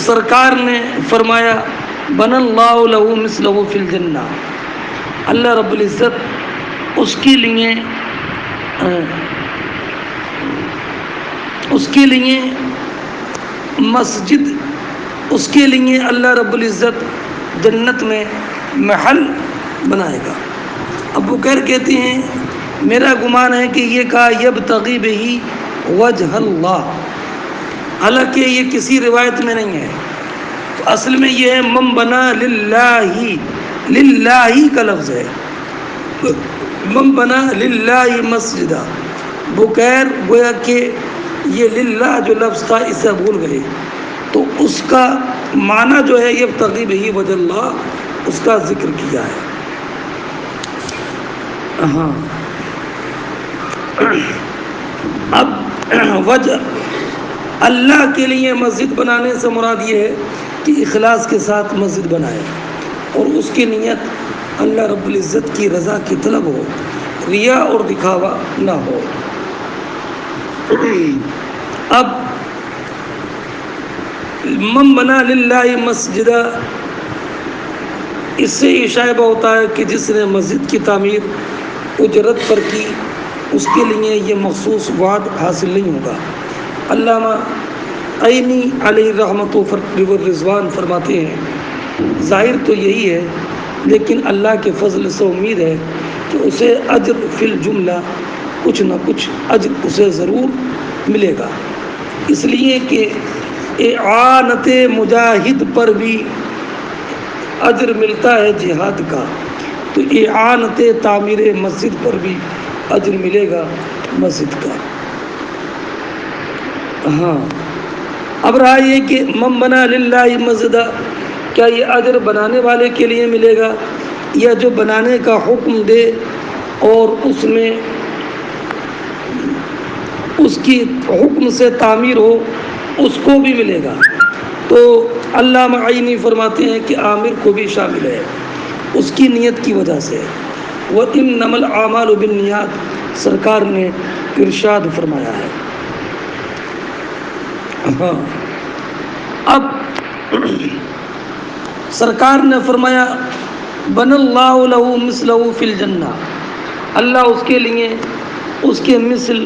سرکار نے فرمایا بن اللہ لہ مثلہ فی الجنہ، اللہ رب العزت اس کے لیے مسجد، اس کے لیے اللہ رب العزت جنت میں محل بنائے گا۔ ابو بکر کہتے ہیں میرا گمان ہے کہ یہ کہا یبتغی بہ وجہ اللہ، حالانکہ یہ کسی روایت میں نہیں ہے، تو اصل میں یہ ہے من بنا للہ، للہ کا لفظ ہے، من بنا للہ مسجدہ۔ بکیر گویا کہ یہ للہ جو لفظ تھا اسے بھول گئے، تو اس کا معنی جو ہے یبتغی بہ وجہ اللہ، اس کا ذکر کیا ہے۔ ہاں، اب وجہ اللہ کے لیے مسجد بنانے سے مراد یہ ہے کہ اخلاص کے ساتھ مسجد بنائے اور اس کی نیت اللہ رب العزت کی رضا کی طلب ہو، ریا اور دکھاوا نہ ہو۔ اب من بنا للہ مسجدہ، اس سے یہ شائبہ ہوتا ہے کہ جس نے مسجد کی تعمیر اجرت پر کی اس کے لیے یہ مخصوص وعد حاصل نہیں ہوگا۔ علامہ عینی علیہ رحمۃ و رضوان فرماتے ہیں ظاہر تو یہی ہے، لیکن اللہ کے فضل سے امید ہے کہ اسے اجر فی الجملہ کچھ نہ کچھ اجر اسے ضرور ملے گا، اس لیے کہ اعانت مجاہد پر بھی اجر ملتا ہے جہاد کا، تو اعانت تعمیر مسجد پر بھی اجر ملے گا مسجد کا۔ ہاں، اب رہا یہ کہ من بنا للہ مسجدہ، کیا یہ اجر بنانے والے کے لیے ملے گا یا جو بنانے کا حکم دے اور اس میں اس کی حکم سے تعمیر ہو اس کو بھی ملے گا؟ تو علامہ عینی فرماتے ہیں کہ عامر کو بھی شامل ہے، اس کی نیت کی وجہ سے۔ وَإِنَّمَا الْأَعْمَالُ بِالنِّيَّاتِ، سرکار نے ارشاد فرمایا ہے۔ ہاں، اب سرکار نے فرمایا بن اللہ لہ مثلہ فی الجنہ، اللہ اس کے لیے اس کے مثل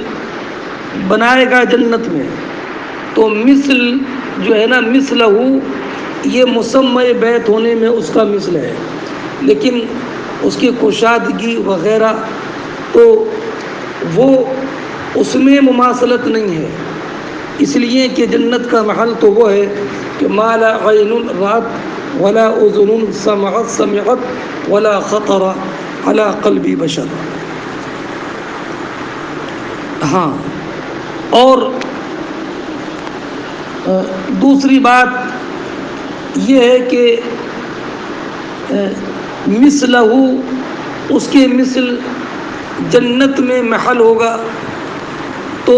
بنائے گا جنت میں۔ تو مثل جو ہے نا، مثلہ یہ مسمى بیت ہونے میں اس کا مثل ہے، لیکن اس کی کشادگی وغیرہ تو وہ اس میں مماثلت نہیں ہے، اس لیے کہ جنت کا محل تو وہ ہے کہ ما لا عین رأت ولا اذن سمعت ولا خطر على قلب بشر۔ ہاں، اور دوسری بات یہ ہے کہ مثلہ، اس کے مثل جنت میں محل ہوگا، تو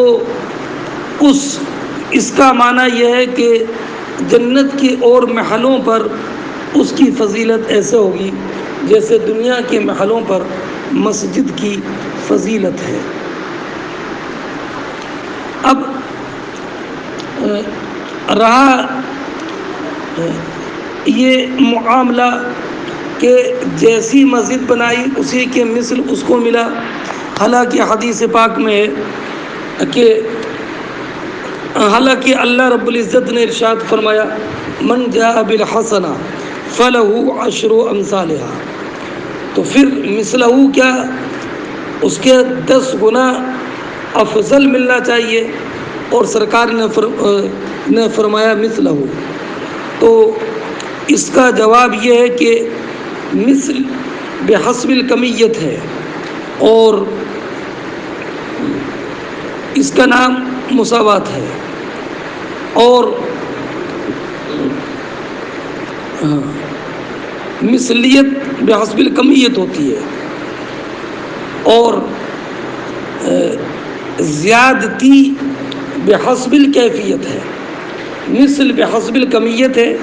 اس کا معنی یہ ہے کہ جنت کے اور محلوں پر اس کی فضیلت ایسے ہوگی جیسے دنیا کے محلوں پر مسجد کی فضیلت ہے۔ اب رہا یہ معاملہ کہ جیسی مسجد بنائی اسی کے مثل اس کو ملا، حالانکہ حدیث پاک میں ہے کہ حالانکہ اللہ رب العزت نے ارشاد فرمایا من جاء بالحسنہ فلہ عشر امثالہا، تو پھر مثلہ کیا، اس کے 10 گنا افضل ملنا چاہیے، اور سرکار نے فرمایا مثلہ، تو اس کا جواب یہ ہے کہ مثل بحسب الکمیت ہے، اور اس کا نام مساوات ہے، اور مثلیت بحسب الکمیت ہوتی ہے، اور زیادتی بحسب الکیفیت ہے۔ مثل بحسب الکمیت ہے،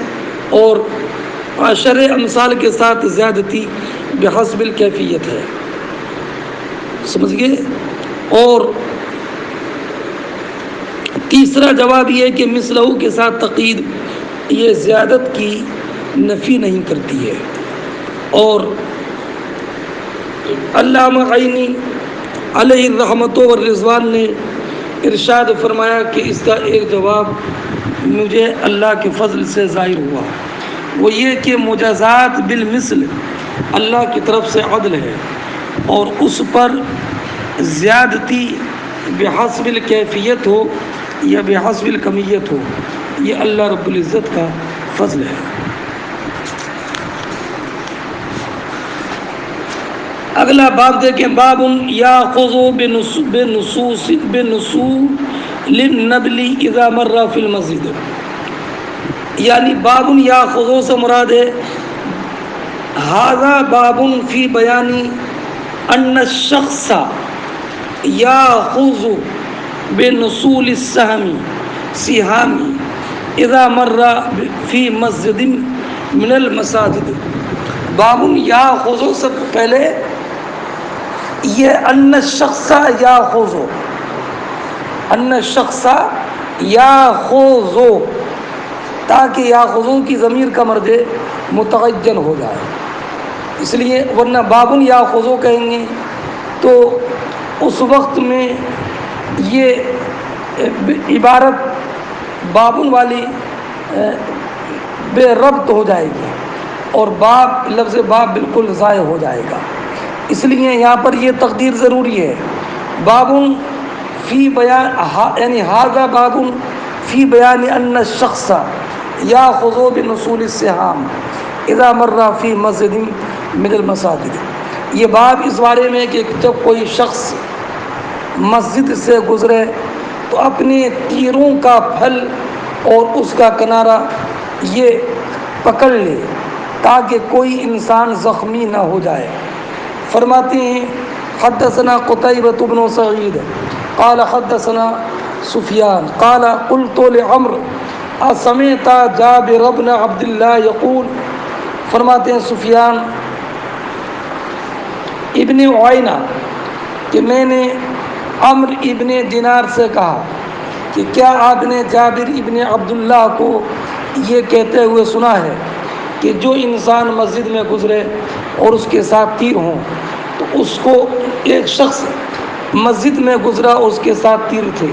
اور عشر امثال کے ساتھ زیادتی بحسب الکیفیت ہے، سمجھ گئے؟ اور تیسرا جواب یہ ہے کہ مثلہ کے ساتھ تقید یہ زیادت کی نفی نہیں کرتی ہے۔ اور علامہ عینی علیہ الرحمۃ والرضوان نے ارشاد فرمایا کہ اس کا ایک جواب مجھے اللہ کے فضل سے ظاہر ہوا، وہ یہ کہ مجازات بالمثل اللہ کی طرف سے عدل ہے، اور اس پر زیادتی بحسب الکیفیت ہو یا بحسب الکمیت ہو، یہ اللہ رب العزت کا فضل ہے۔ اگلا باب دیکھیں، باب یاخذ بنصول النبل اذا مر فی المسجد، یعنی باب یاخذ سے مراد ہے ھذا باب فی بیان ان الشخص یاخذ بنصول السهام اذا مر فی مسجد من المساجد۔ باب یاخذ سے پہلے یہ ان الشخص یاخذ، ان الشخص یاخذ، تاکہ یاخذوں کی ضمیر کا مرجع متعین ہو جائے، اس لیے ورنہ بابن یاخذو کہیں گے تو اس وقت میں یہ عبارت بابن والی بے ربط ہو جائے گی، اور باب لفظ باب بالکل ضائع ہو جائے گا، اس لیے یہاں پر یہ تقدیر ضروری ہے۔ بابن فی بیان، یعنی ھذا بابن فی بیان ان الشخص یاخذ بنصول السهام اذا مر فی مسجد من المساجد، یہ باب اس بارے میں کہ جب کوئی شخص مسجد سے گزرے تو اپنے تیروں کا پھل اور اس کا کنارہ یہ پکڑ لے تاکہ کوئی انسان زخمی نہ ہو جائے۔ فرماتے ہیں حدثنا قتیبۃ بن سعید قال حدثنا سفیان قال قلت لعمرو اسمعت جابر بن عبد اللہ یقول، فرماتے ہیں سفیان ابن عیینہ کہ میں نے عمرو ابن دینار سے کہا کہ کیا آپ نے جابر ابن عبداللہ کو یہ کہتے ہوئے سنا ہے کہ جو انسان مسجد میں گزرے اور اس کے ساتھ تیر ہوں، تو اس کو ایک شخص مسجد میں گزرا اور اس کے ساتھ تیر تھے،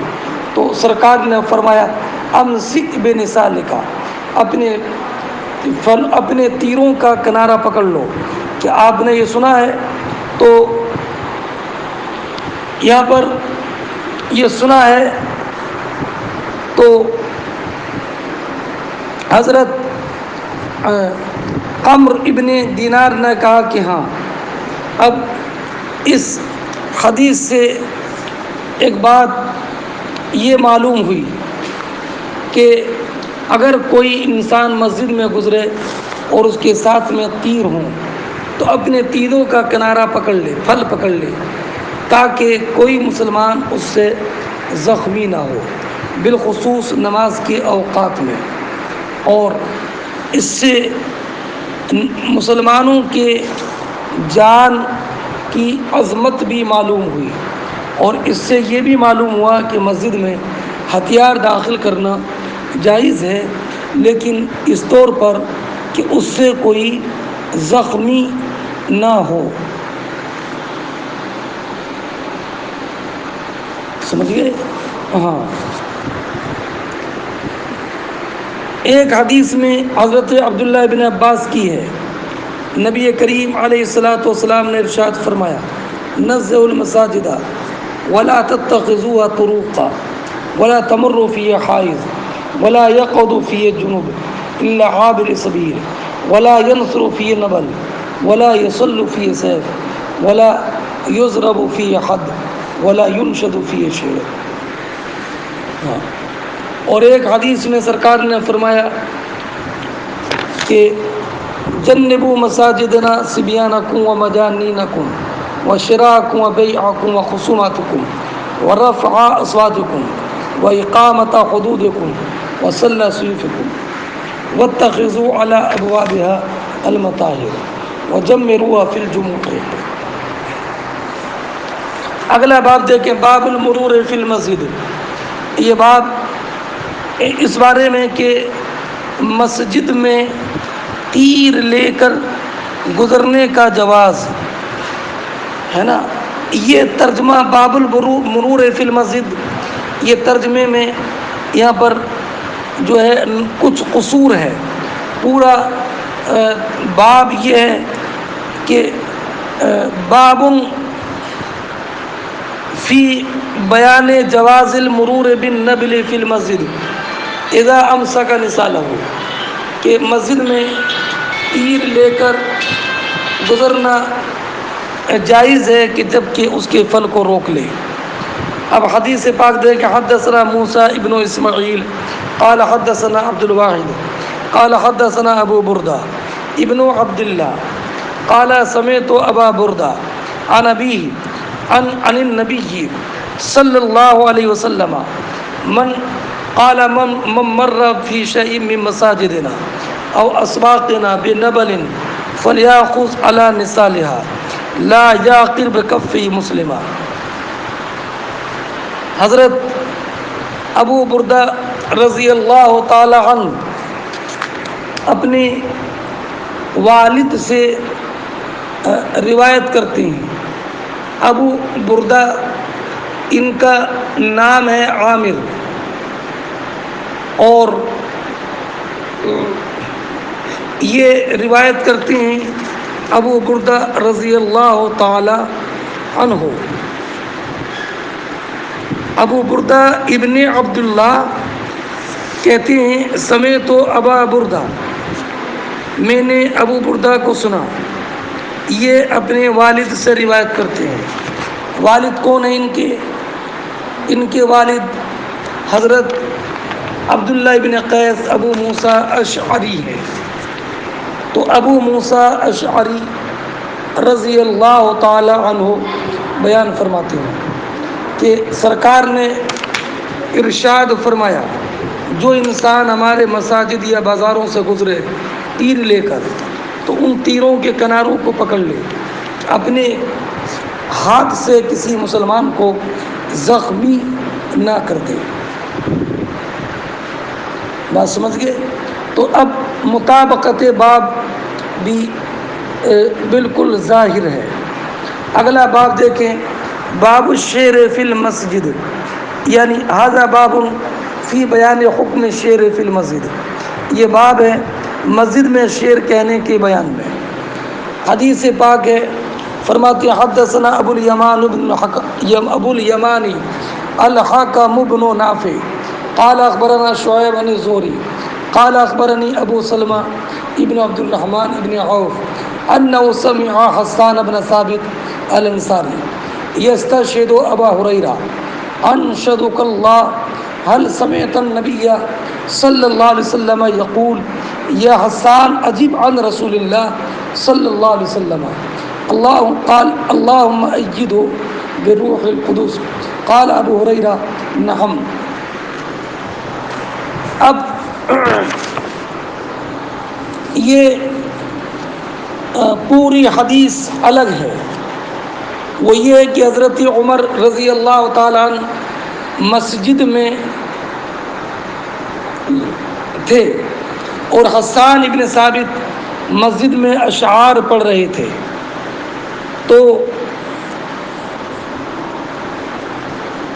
تو سرکار نے فرمایا امسک بنسالک، اپنے تیروں کا کنارہ پکڑ لو، کہ آپ نے یہ سنا ہے؟ تو یہاں پر یہ سنا ہے تو حضرت عمرو ابن دینار نے کہا کہ ہاں۔ اب اس حدیث سے ایک بات یہ معلوم ہوئی کہ اگر کوئی انسان مسجد میں گزرے اور اس کے ساتھ میں تیر ہوں تو اپنے تیروں کا کنارہ پکڑ لے، پھل پکڑ لے، تاکہ کوئی مسلمان اس سے زخمی نہ ہو، بالخصوص نماز کے اوقات میں۔ اور اس سے مسلمانوں کے جان کی عظمت بھی معلوم ہوئی، اور اس سے یہ بھی معلوم ہوا کہ مسجد میں ہتھیار داخل کرنا جائز ہے، لیکن اس طور پر کہ اس سے کوئی زخمی نہ ہو، سمجھ گئے؟ ہاں۔ ایک حدیث میں حضرت عبداللہ ابن عباس کی ہے، نبی کریم علیہ الصلاۃ والسلام نے ارشاد فرمایا نزہوا المساجد ولا تتخذوها طرقا ولا تمروا فيها حائض ولا يقعد فيها جنوب إلا عابر سبيل ولا ينثر فيه نبل ولا يصل فيه سيف ولا يضرب فيه حد ولا ينشد فيه شعر۔ اور ایک حدیث میں سرکار نے فرمایا کہ جنبوا مساجدنا صبيانكم ومجانينكم وشراءكم وبيعكم وخصوماتكم ورفع أصواتكم وإقامة حدودكم وصلى سيوفكم واتخذوا على أبوابها المطاهر وجمروها في الجمعة۔ اگلا باب دیکھیں، باب المرور فی المسجد۔ یہ باب اس بارے میں کہ مسجد میں تیر لے کر گزرنے کا جواز ہے نا۔ یہ ترجمہ باب المرور فی المسجد، یہ ترجمے میں یہاں پر جو ہے کچھ قصور ہے۔ پورا باب یہ ہے کہ باب فی بیان جواز المرور بالنبل فی المسجد اذا امسک نصالہ، کہ مسجد میں تیر لے کر گزرنا جائز ہے کہ جب کہ اس کے پھل کو روک لے۔ اب حدیث پاک دے کہ حدثنا موسیٰ ابن اسماعیل قال حدثنا عبد الواحد قال حدثنا ابو بردہ ابن عبداللہ قال سمعت ابا بردہ عن ابیہ عن النبی صلی اللہ علیہ وسلم من قال من مر فی شیء من مساجدنا او اسواقنا بنبل فلیاخذ علی نصالها لا یعقر بکفہ مسلمہ۔ حضرت ابو بردہ رضی اللہ تعالی عنہ اپنے والد سے روایت کرتے ہیں۔ ابو بردہ ان کا نام ہے عامر، اور یہ روایت کرتے ہیں ابو بردہ رضی اللہ تعالی عنہ۔ ابو بردہ ابن عبداللہ کہتے ہیں سمیت ابا بردہ، میں نے ابو بردہ کو سنا۔ یہ اپنے والد سے روایت کرتے ہیں۔ والد کون ہیں ان کے والد حضرت عبداللہ ابن قیس ابو موسیٰ اشعری ہے۔ تو ابو موسیٰ اشعری رضی اللہ تعالی عنہ بیان فرماتے ہیں کہ سرکار نے ارشاد فرمایا، جو انسان ہمارے مساجد یا بازاروں سے گزرے تیر لے کر تو ان تیروں کے کناروں کو پکڑ لے، اپنے ہاتھ سے کسی مسلمان کو زخمی نہ کر دے۔ بات سمجھ گئے؟ تو اب مطابقت باب بھی بالکل ظاہر ہے۔ اگلا باب دیکھیں، باب الشعر فی المسجد، یعنی ھذا باب فی بیان حکم الشعر فی المسجد۔ یہ باب ہے مسجد میں شعر کہنے کے بیان میں۔ حدیث پاک ہے، فرماتے حدثنا ابو الیمانی الحکم بن نافع قال اخبرنا شعیب عن الزہری قال اخبرنی ابو سلمہ ابن عبد الرحمن ابن عوف انه سمع حسان بن ثابت الانصاری یستشهد ابا ہریرہ انشدک اللہ هل سمعت النبی صلی اللہ علیہ وسلم یقول یا حسان اجب عن رسول اللہ صلی اللہ علیہ وسلم اللہ قال اللہم ایدہ بروح القدس قال ابو ہریرہ نعم۔ اب یہ پوری حدیث الگ ہے، وہ یہ ہے کہ حضرت عمر رضی اللہ تعالیٰ عنہ مسجد میں تھے اور حسان ابن ثابت مسجد میں اشعار پڑھ رہے تھے۔ تو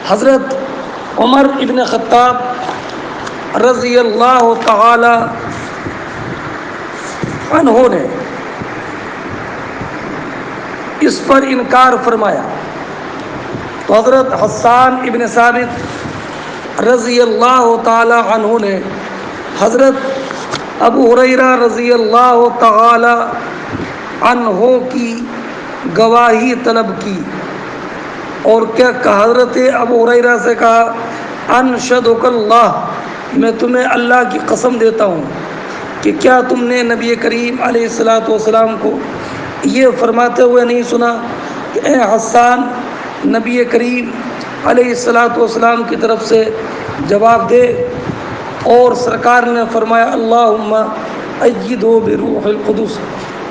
حضرت عمر ابن خطاب رضی اللہ تعالی عنہ نے اس پر انکار فرمایا، تو حضرت حسان ابن ثابت رضی اللہ تعالی عنہ نے حضرت ابو ہریرہ رضی اللہ تعالی عنہ کی گواہی طلب کی، اور کیا کہا؟ حضرت ابو ہریرہ سے کہا انشدک اللہ، میں تمہیں اللہ کی قسم دیتا ہوں کہ کیا تم نے نبی کریم علیہ الصلاۃ والسلام کو یہ فرماتے ہوئے نہیں سنا کہ اے حسان، نبی کریم علیہ الصلاۃ والسلام کی طرف سے جواب دے؟ اور سرکار نے فرمایا اللہم ایدہ بروح القدس،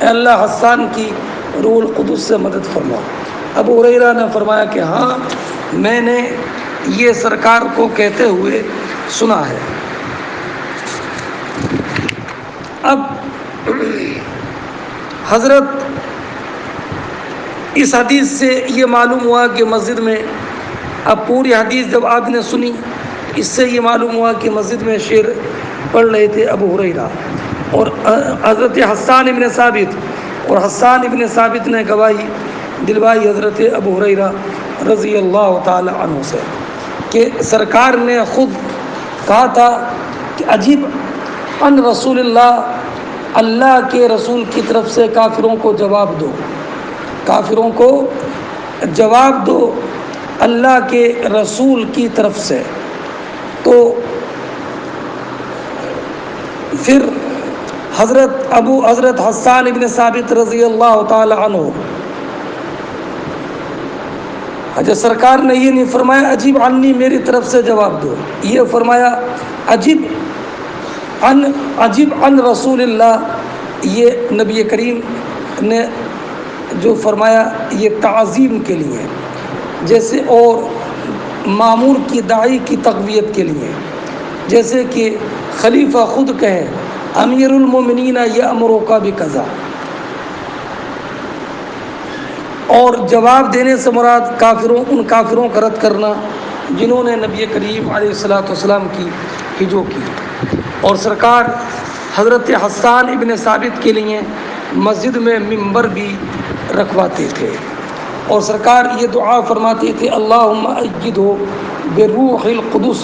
اے اللہ حسان کی روح القدس سے مدد فرما۔ ابو ہریرہ نے فرمایا کہ ہاں، میں نے یہ سرکار کو کہتے ہوئے سنا ہے۔ اب حضرت اس حدیث سے یہ معلوم ہوا کہ مسجد میں، اب پوری حدیث جب آپ نے سنی، اس سے یہ معلوم ہوا کہ مسجد میں شعر پڑھ رہے تھے ابو ہریرہ، اور حضرت حسان ابن ثابت، اور حسان ابن ثابت نے گواہی دلوائی حضرت ابو ہریرہ رضی اللہ تعالی عنہ سے کہ سرکار نے خود کہا تھا کہ عجیب ان رسول اللہ، اللہ کے رسول کی طرف سے کافروں کو جواب دو، کافروں کو جواب دو اللہ کے رسول کی طرف سے۔ تو پھر حضرت حسان ابن ثابت رضی اللہ تعالی عنہ، جب سرکار نے یہ نہیں فرمایا عجیب عنی، میری طرف سے جواب دو، یہ فرمایا عجیب عن رسول اللہ، یہ نبی کریم نے جو فرمایا یہ تعظیم کے لیے، جیسے اور مامور کی داعی کی تقویت کے لیے، جیسے کہ خلیفہ خود کہے امیر المومنین یأمرک بکذا، اور جواب دینے سے مراد ان کافروں کا رد کرنا جنہوں نے نبی کریم علیہ الصلاۃ والسلام کی ہجو کی۔ اور سرکار حضرت حسان ابن ثابت کے لیے مسجد میں ممبر بھی رکھواتے تھے، اور سرکار یہ دعا فرماتے تھے اللہم ایدہ بروح القدس،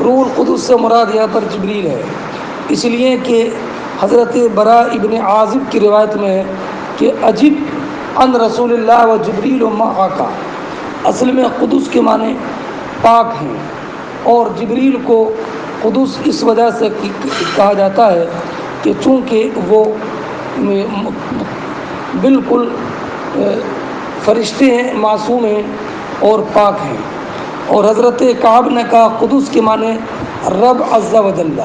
روح القدس سے مراد یہاں پر جبریل ہے، اس لیے کہ حضرت براء ابن عازب کی روایت میں ہے کہ عجیب ان رسول اللہ و جبریل و معاک، اصل میں قدس کے معنی پاک ہیں، اور جبریل کو قدس اس وجہ سے کہا جاتا ہے کہ چونکہ وہ بالکل فرشتے ہیں، معصوم ہیں اور پاک ہیں۔ اور حضرت کعب نے کہا قدس کے معنی رب عز و جل،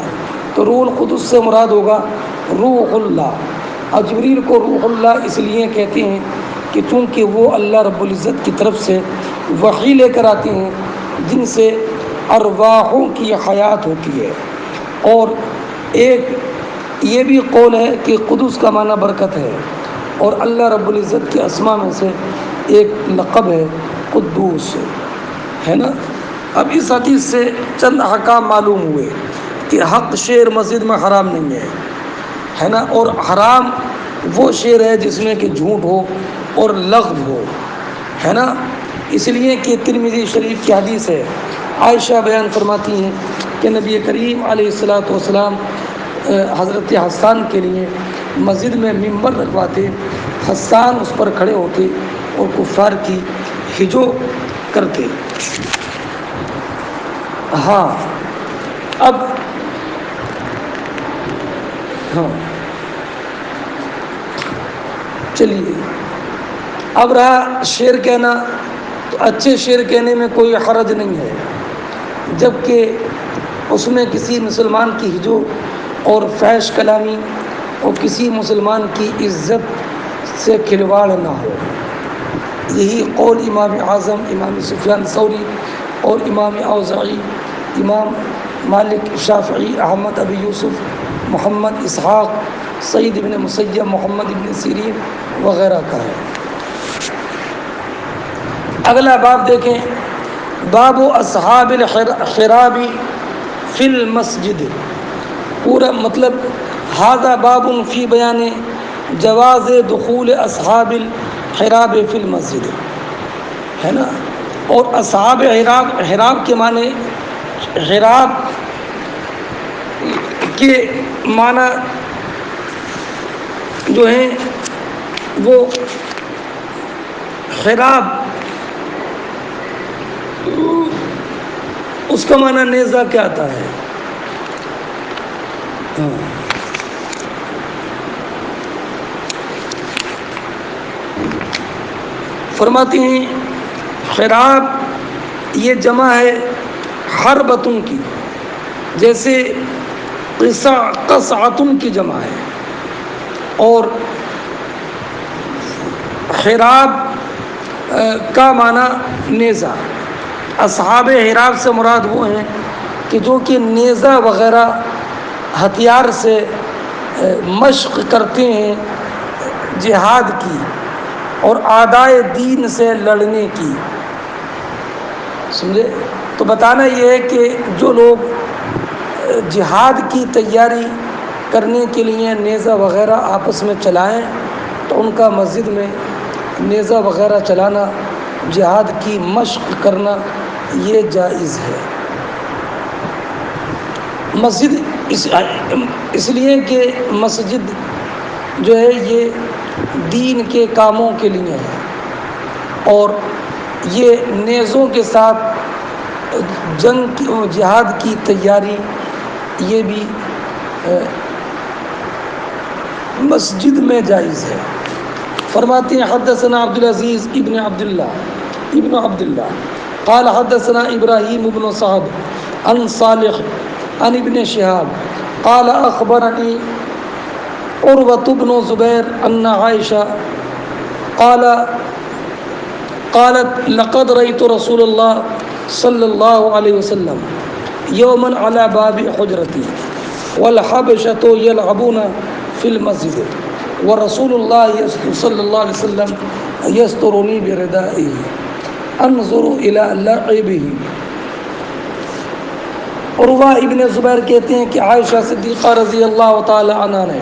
تو روح القدس سے مراد ہوگا روح اللہ، اور جبریل کو روح اللہ اس لیے کہتے ہیں کہ چونکہ وہ اللہ رب العزت کی طرف سے وحی لے کر آتے ہیں جن سے ارواحوں کی حیات ہوتی ہے۔ اور ایک یہ بھی قول ہے کہ قدس کا معنی برکت ہے، اور اللہ رب العزت کے اسماء میں سے ایک لقب ہے قدوس، ہے نا۔ اب اس حدیث سے چند احکام معلوم ہوئے کہ حق شعر مسجد میں حرام نہیں ہے نا، اور حرام وہ شعر ہے جس میں کہ جھوٹ ہو اور لغو ہو، ہے نا۔ اس لیے کہ ترمذی شریف کی حدیث ہے، عائشہ بیان فرماتی ہیں کہ نبی کریم علیہ الصلاۃ والسلام حضرت حسان کے لیے مسجد میں ممبر رکھواتے، حسان اس پر کھڑے ہوتے اور کفار کی ہجو کرتے۔ ہاں چلیے، اب رہا شعر کہنا، تو اچھے شعر کہنے میں کوئی حرج نہیں ہے، جبکہ اس میں کسی مسلمان کی ہجو اور فحش کلامی اور کسی مسلمان کی عزت سے کھلواڑ نہ ہو۔ یہی قول امام اعظم امام سفیان ثوری اور امام اوزاعی، امام مالک، شافعی، احمد، ابی یوسف، محمد اسحاق، سعید بن مسیب، محمد بن سیرین وغیرہ کا ہے۔ اگلا باب دیکھیں، باب اصحاب الحراب فی المسجد، پورا مطلب ھذا باب فی بیان جواز دخول اصحاب الحراب فی المسجد، ہے نا۔ اور اصحاب حراب کے معنی، حراب کے معنی جو ہیں وہ خراب، اس کا معنی نیزہ کیا آتا ہے؟ فرماتے ہیں خراب یہ جمع ہے حربتن کی، جیسے قصعتن کی جمع ہے، اور حراب کا معنی نیزہ۔ اصحاب حراب سے مراد وہ ہیں کہ جو کہ نیزہ وغیرہ ہتھیار سے مشق کرتے ہیں جہاد کی اور اعدائے دین سے لڑنے کی، سمجھے؟ تو بتانا یہ ہے کہ جو لوگ جہاد کی تیاری کرنے کے لیے نیزہ وغیرہ آپس میں چلائیں تو ان کا مسجد میں نیزہ وغیرہ چلانا، جہاد کی مشق کرنا یہ جائز ہے۔ مسجد اس لیے کہ مسجد جو ہے یہ دین کے کاموں کے لیے ہے، اور یہ نیزوں کے ساتھ جنگ کی جہاد کی تیاری یہ بھی مسجد میں جائز ہے۔ فرماتے ہیں حدثنا عبدالعزیز ابن عبداللہ قال حدثنا ابراہیم بن سعد عن صالح عن ابن شہاب قال اخبرني عروة بن زبیر ان عائشہ قالت لقد رأيت رسول الله صلی اللہ علیہ وسلم یوما على باب حجرتی والحبشة يلعبون في المسجد ورسول اللہ صلی اللہ علیہ وسلم یسترنی بردائه انظر الى لعبه۔ عروہ ابن زبیر کہتے ہیں کہ عائشہ صدیقہ رضی اللہ تعالی عنہ نے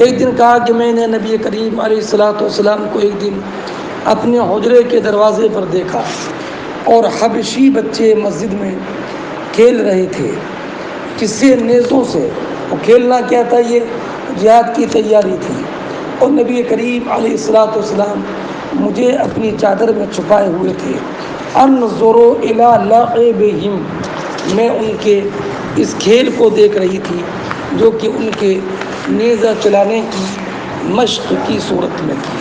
ایک دن کہا کہ میں نے نبی کریم علیہ السلام کو ایک دن اپنے حجرے کے دروازے پر دیکھا اور حبشی بچے مسجد میں کھیل رہے تھے، کس سے؟ نیزوں سے۔ وہ کھیلنا کیا تھا؟ یہ جہاد کی تیاری تھی، اور نبی کریم علیہ السلام مجھے اپنی چادر میں چھپائے ہوئے تھے۔ انظر الی لعبہم، میں ان کے اس کھیل کو دیکھ رہی تھی جو کہ ان کے نیزہ چلانے کی مشق کی صورت میں تھی،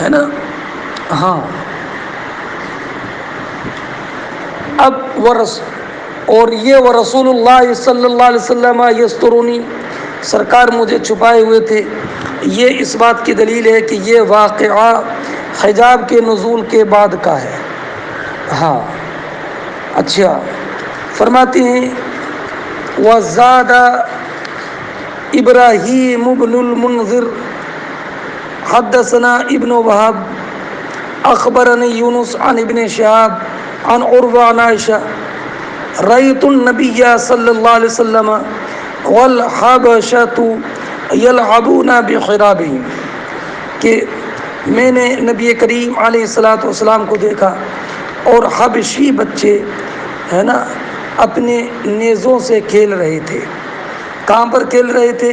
ہے نا؟ ہاں۔ اب اور یہ ورسول اللہ صلی اللہ علیہ وسلم یسترونی، سرکار مجھے چھپائے ہوئے تھے، یہ اس بات کی دلیل ہے کہ یہ واقعہ حجاب کے نزول کے بعد کا ہے۔ ہاں اچھا، فرماتے ہیں وزاد ابراہیم بن المنذر حدثنا ابن وهب اخبرني یونس عن ابن شہاب عن عروہ عن عائشہ رأیت النبی صلی اللہ علیہ وسلم والحبشۃ یلعبون بحرابہم، کہ میں نے نبی کریم علیہ السلام کو دیکھا اور حبشی بچے ہے نا اپنے نیزوں سے کھیل رہے تھے۔ کہاں پر کھیل رہے تھے؟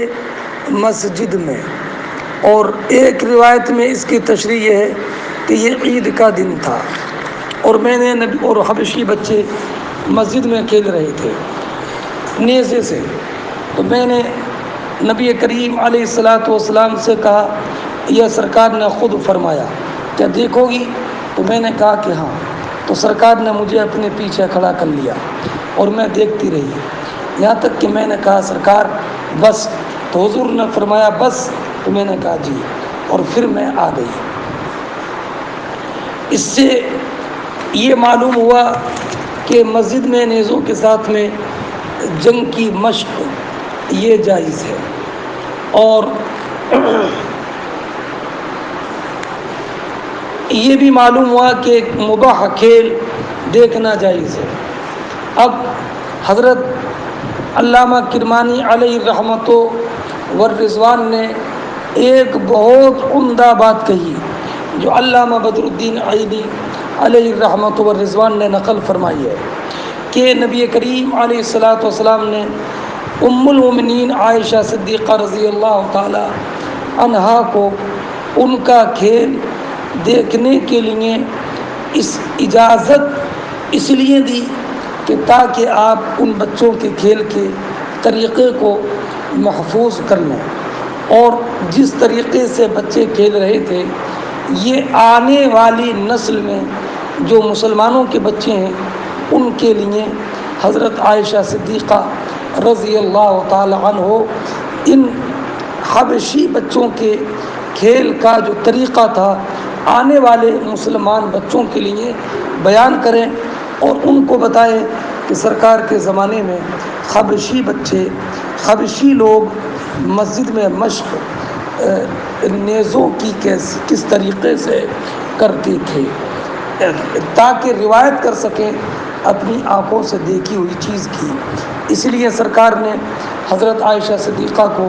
مسجد میں۔ اور ایک روایت میں اس کی تشریح یہ ہے کہ یہ عید کا دن تھا اور میں نے اور حبشی بچے مسجد میں کھیل رہے تھے نیزے سے، تو میں نے نبی کریم علیہ السلام سے کہا یہ سرکار نے خود فرمایا کیا دیکھو گی؟ تو میں نے کہا کہ ہاں۔ تو سرکار نے مجھے اپنے پیچھے کھڑا کر لیا اور میں دیکھتی رہی یہاں تک کہ میں نے کہا سرکار بس، تو حضور نے فرمایا بس، تو میں نے کہا جی، اور پھر میں آ گئی۔ اس سے یہ معلوم ہوا کہ مسجد میں نیزوں کے ساتھ میں جنگ کی مشق یہ جائز ہے، اور یہ بھی معلوم ہوا کہ ایک مباح کھیل دیکھنا جائز ہے۔ اب حضرت علامہ کرمانی علیہ الرحمۃ والرضوان نے ایک بہت عمدہ بات کہی جو علامہ بدر الدین عیینی علیہ الرحمۃ والرضوان نے نقل فرمائی ہے۔ کہ نبی کریم علیہ الصلاۃ والسلام نے ام المؤمنین عائشہ صدیقہ رضی اللہ تعالی عنہا کو ان کا کھیل دیکھنے کے لیے اس اجازت اس لیے دی کہ تاکہ آپ ان بچوں کے کھیل کے طریقے کو محفوظ کر لیں، اور جس طریقے سے بچے کھیل رہے تھے یہ آنے والی نسل میں جو مسلمانوں کے بچے ہیں ان کے لیے حضرت عائشہ صدیقہ رضی اللہ تعالی عنہ ان حبشی بچوں کے کھیل کا جو طریقہ تھا آنے والے مسلمان بچوں کے لیے بیان کریں اور ان کو بتائیں کہ سرکار کے زمانے میں حبشی بچے، حبشی لوگ مسجد میں مشق نیزوں کی کس طریقے سے کرتے تھے، تاکہ روایت کر سکیں اپنی آنکھوں سے دیکھی ہوئی چیز کی۔ اس لیے سرکار نے حضرت عائشہ صدیقہ کو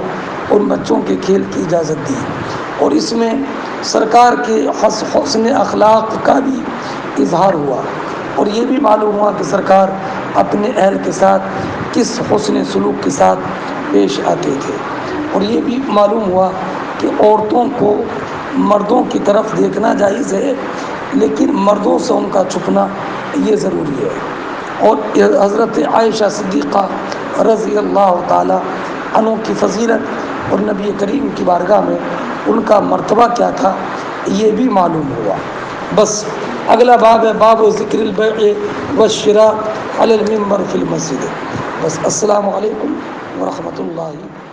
ان بچوں کے کھیل کی اجازت دی، اور اس میں سرکار کے حسن اخلاق کا بھی اظہار ہوا، اور یہ بھی معلوم ہوا کہ سرکار اپنے اہل کے ساتھ کس حسن سلوک کے ساتھ پیش آتے تھے، اور یہ بھی معلوم ہوا کہ عورتوں کو مردوں کی طرف دیکھنا جائز ہے لیکن مردوں سے ان کا چھپنا یہ ضروری ہے۔ اور حضرت عائشہ صدیقہ رضی اللہ تعالی عنہ کی فضیلت اور نبی کریم کی بارگاہ میں ان کا مرتبہ کیا تھا یہ بھی معلوم ہوا۔ بس اگلا باب ہے باب ذکر البیع والشراء علی المنبر فی المسجد۔ بس السلام علیکم ورحمۃ اللہ